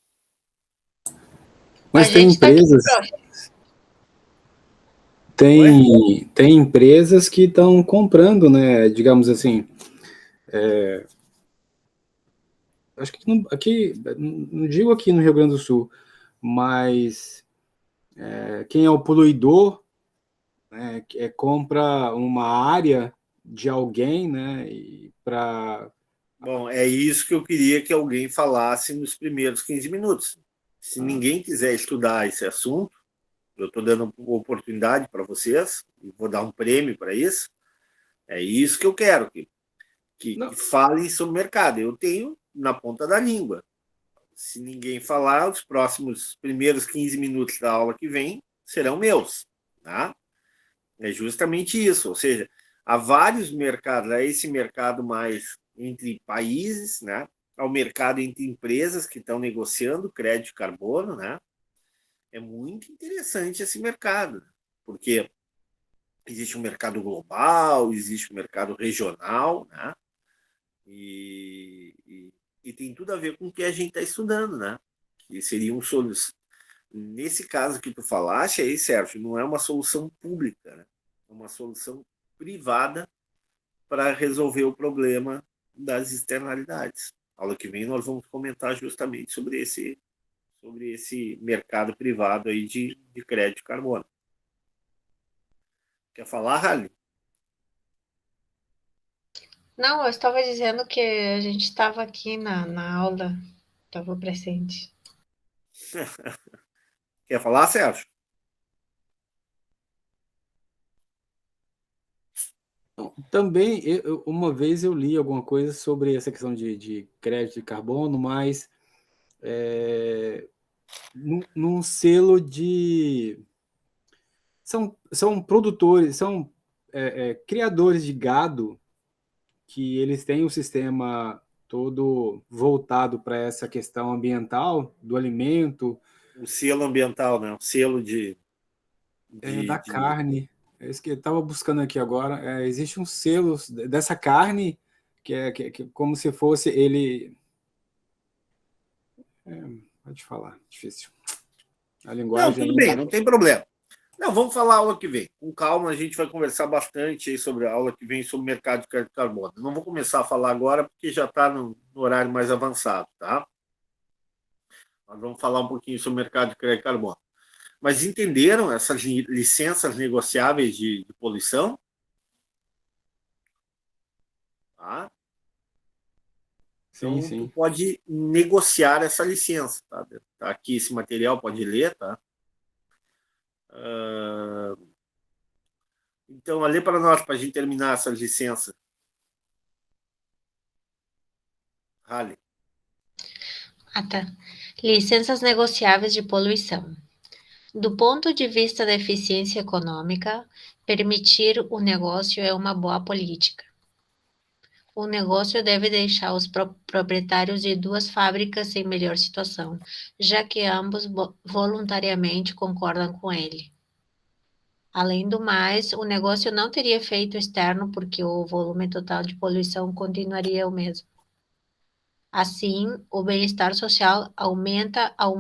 Mas tem empresas... Tem empresas que estão comprando, né? Digamos assim, acho que aqui, não digo aqui no Rio Grande do Sul, mas quem é o poluidor, né, compra uma área de alguém, né? Para... Bom, é isso que eu queria que alguém falasse nos primeiros 15 minutos. Se ninguém quiser estudar esse assunto, eu estou dando oportunidade para vocês, e vou dar um prêmio para isso. É isso que eu quero, que falem sobre o mercado. Eu tenho na ponta da língua. Se ninguém falar, os primeiros 15 minutos da aula que vem serão meus. Tá? É justamente isso. Ou seja, há vários mercados, há esse mercado mais entre países, né? Há o mercado entre empresas que estão negociando crédito de carbono, né? É muito interessante esse mercado, porque existe um mercado global, existe um mercado regional, né? E tem tudo a ver com o que a gente está estudando, né? Que seria um solução. Nesse caso que tu falaste aí, Sérgio, não é uma solução pública, né? É uma solução privada para resolver o problema das externalidades. Aula que vem nós vamos comentar justamente sobre esse mercado privado aí de crédito de carbono. Quer falar, Rally? Não, eu estava dizendo que a gente estava aqui na aula, estava presente. Quer falar, Sérgio? Também, uma vez eu li alguma coisa sobre essa questão de crédito de carbono, mas num selo de... São produtores, são criadores de gado que eles têm um sistema todo voltado para essa questão ambiental do alimento, O selo ambiental, né? O selo da de... carne. É isso que eu estava buscando aqui agora. Existe um selo dessa carne que é como se fosse ele. Pode falar, difícil. A Não, linguagem tudo bem, ainda. não tem problema. Não, vamos falar a aula que vem. Com calma, a gente vai conversar bastante aí sobre a aula que vem sobre o mercado de crédito de carbono. Não vou começar a falar agora, porque já está no horário mais avançado, tá? Nós vamos falar um pouquinho sobre o mercado de crédito de carbono. Mas entenderam essas licenças negociáveis de poluição? Tá? Sim, Então, tu sim. pode negociar essa licença. Tá? Tá aqui esse material, pode ler, tá? Então, lê para nós, para a gente terminar essa licença. Rale. Ah, tá. Licenças negociáveis de poluição. Do ponto de vista da eficiência econômica, permitir o negócio é uma boa política. O negócio deve deixar os proprietários de duas fábricas em melhor situação, já que ambos voluntariamente concordam com ele. Além do mais, o negócio não teria efeito externo porque o volume total de poluição continuaria o mesmo. Assim, o bem-estar social aumenta ao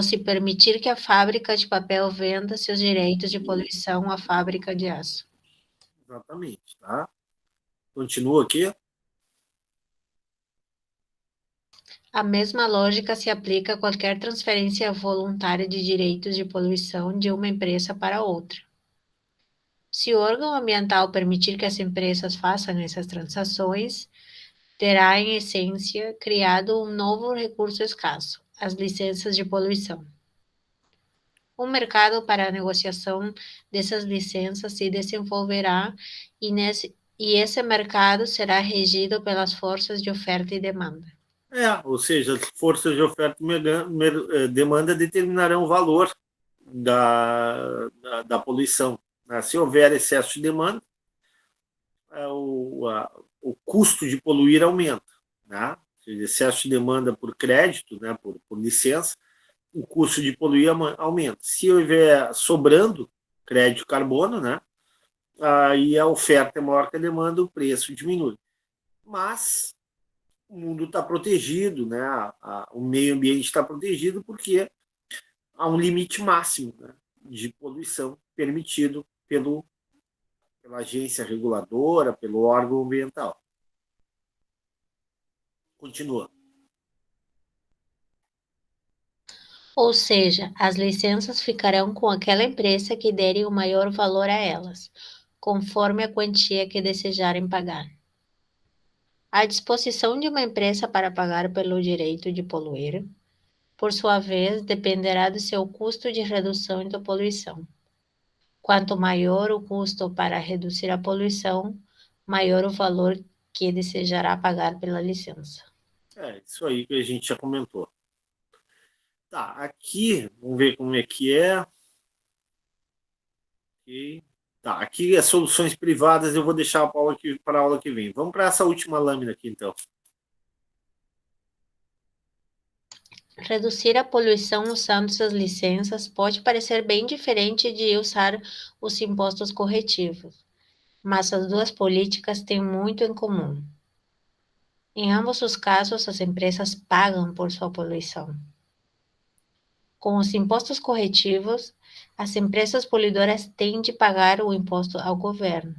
se permitir que a fábrica de papel venda seus direitos de poluição à fábrica de aço. Exatamente, tá? Continua aqui. A mesma lógica se aplica a qualquer transferência voluntária de direitos de poluição de uma empresa para outra. Se o órgão ambiental permitir que as empresas façam essas transações, terá, em essência, criado um novo recurso escasso, as licenças de poluição. Um mercado para a negociação dessas licenças se desenvolverá e esse mercado será regido pelas forças de oferta e demanda. Ou seja, as forças de oferta e demanda determinarão o valor da poluição. Né? Se houver excesso de demanda, o custo de poluir aumenta. Né? Se excesso de demanda por crédito, né, por licença, o custo de poluir aumenta. Se houver sobrando crédito carbono, né, aí a oferta é maior que a demanda, o preço diminui. Mas o mundo está protegido, né, o meio ambiente está protegido porque há um limite máximo, né, de poluição permitido pela agência reguladora, pelo órgão ambiental. Continua. Ou seja, as licenças ficarão com aquela empresa que derem o maior valor a elas, conforme a quantia que desejarem pagar. A disposição de uma empresa para pagar pelo direito de poluir, por sua vez, dependerá do seu custo de redução da poluição. Quanto maior o custo para reduzir a poluição, maior o valor que desejará pagar pela licença. Isso aí que a gente já comentou. Tá, aqui, vamos ver como é que é. Ok. Tá, aqui as soluções privadas eu vou deixar para a aula que vem. Vamos para essa última lâmina aqui, então. Reduzir a poluição usando essas licenças pode parecer bem diferente de usar os impostos corretivos, mas as duas políticas têm muito em comum. Em ambos os casos, as empresas pagam por sua poluição. Com os impostos corretivos, as empresas poluidoras têm de pagar o imposto ao governo.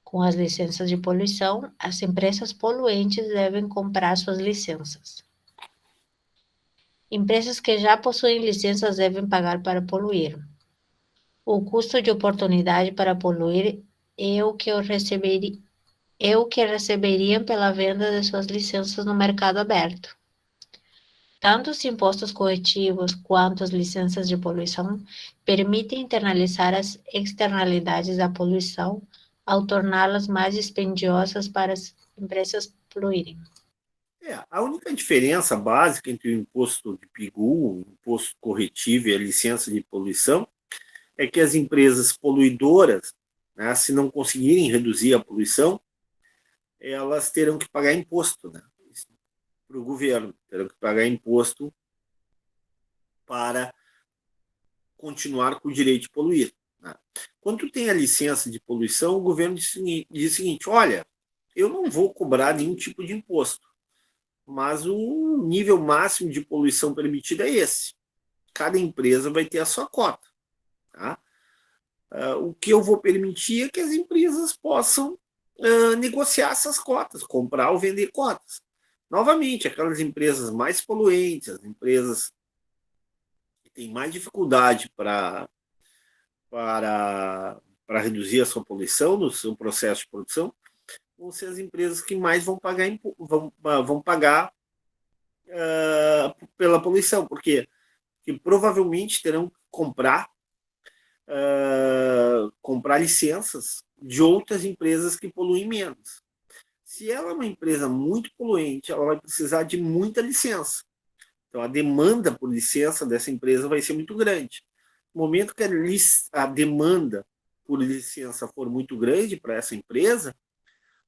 Com as licenças de poluição, as empresas poluentes devem comprar suas licenças. Empresas que já possuem licenças devem pagar para poluir. O custo de oportunidade para poluir é o que receberiam pela venda de suas licenças no mercado aberto. Tanto os impostos corretivos quanto as licenças de poluição permitem internalizar as externalidades da poluição ao torná-las mais dispendiosas para as empresas poluírem. A única diferença básica entre o imposto de PIGU, o imposto corretivo e a licença de poluição é que as empresas poluidoras, né, se não conseguirem reduzir a poluição, elas terão que pagar imposto, né, para o governo, terão que pagar imposto para continuar com o direito de poluir. Né. Quando tu tem a licença de poluição, o governo diz o seguinte, olha, eu não vou cobrar nenhum tipo de imposto, mas o nível máximo de poluição permitido é esse. Cada empresa vai ter a sua cota. Tá? O que eu vou permitir é que as empresas possam negociar essas cotas, comprar ou vender cotas. Novamente, aquelas empresas mais poluentes, as empresas que têm mais dificuldade para reduzir a sua poluição no seu processo de produção, vão ser as empresas que mais vão pagar pela poluição. Por quê? Porque provavelmente terão que comprar licenças de outras empresas que poluem menos. Se ela é uma empresa muito poluente, ela vai precisar de muita licença. Então, a demanda por licença dessa empresa vai ser muito grande. No momento que a demanda por licença for muito grande para essa empresa,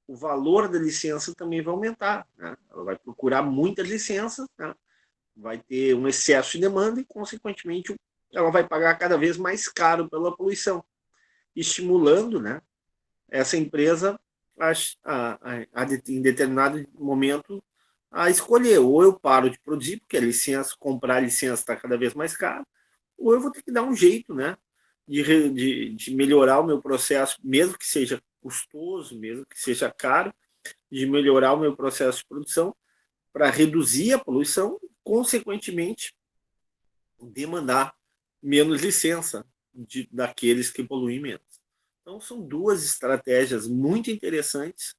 o valor da licença também vai aumentar. Né? Ela vai procurar muitas licenças, né? Vai ter um excesso de demanda e, consequentemente, ela vai pagar cada vez mais caro pela poluição, estimulando, né, essa empresa em determinado momento a escolher, ou eu paro de produzir, porque a licença, comprar a licença está cada vez mais caro, ou eu vou ter que dar um jeito, né, de melhorar o meu processo, mesmo que seja custoso, mesmo que seja caro, de melhorar o meu processo de produção para reduzir a poluição, consequentemente, demandar menos licença daqueles que poluem menos. Então, são duas estratégias muito interessantes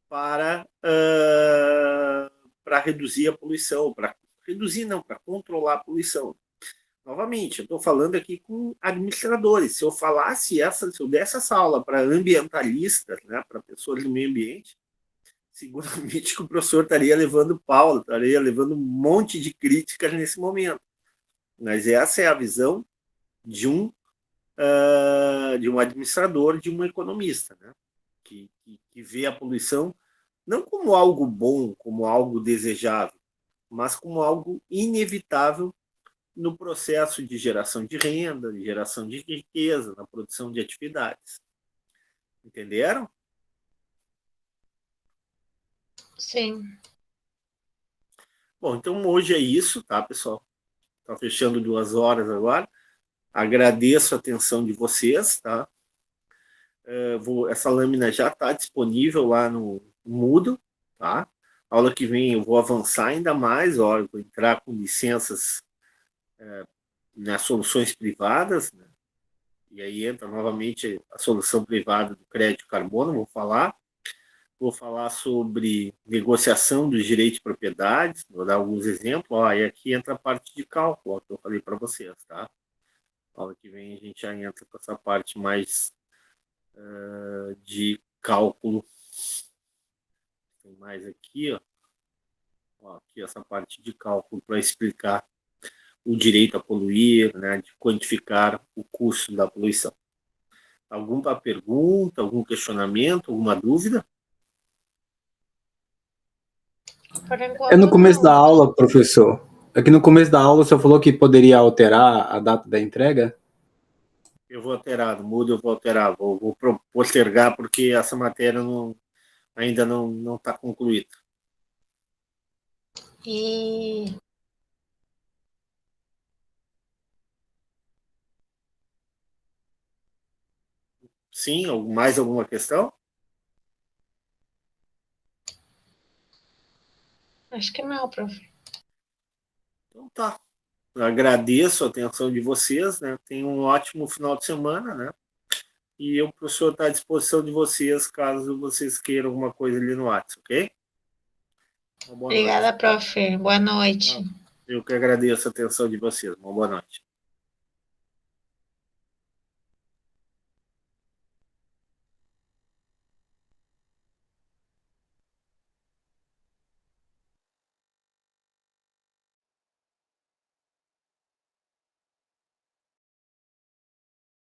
para reduzir a poluição, para controlar a poluição. Novamente, eu estou falando aqui com administradores. Se eu desse essa aula para ambientalistas, né, para pessoas do meio ambiente, seguramente que o professor estaria levando pau, estaria levando um monte de críticas nesse momento. Mas essa é a visão de um administrador, de um economista, né? que vê a poluição não como algo bom, como algo desejável, mas como algo inevitável no processo de geração de renda, de geração de riqueza, na produção de atividades. Entenderam? Sim. Bom, então hoje é isso, tá, pessoal? Está fechando 2 horas agora. Agradeço a atenção de vocês, tá? Essa lâmina já está disponível lá no Moodle, tá? A aula que vem eu vou avançar ainda mais, ó, vou entrar com licenças nas soluções privadas, né? E aí entra novamente a solução privada do crédito carbono, vou falar sobre negociação dos direitos de propriedade, vou dar alguns exemplos, ó, e aqui entra a parte de cálculo, ó, que eu falei para vocês, tá? A aula que vem a gente já entra com essa parte mais de cálculo. Tem mais aqui, ó, aqui essa parte de cálculo para explicar o direito a poluir, né, de quantificar o custo da poluição. Alguma pergunta, algum questionamento, alguma dúvida? Por É no enquanto, começo da não. aula, professor. Aqui no começo da aula, o senhor falou que poderia alterar a data da entrega? Eu vou alterar, no mudo eu vou alterar, vou postergar porque essa matéria ainda não está concluída. E Sim, mais alguma questão? acho que não, prof. Então tá. Eu agradeço a atenção de vocês, né? Tenham um ótimo final de semana, né? E o professor está à disposição de vocês caso vocês queiram alguma coisa ali no WhatsApp, ok? Uma boa noite. Obrigada, prof. Boa noite. Eu que agradeço a atenção de vocês. Uma boa noite.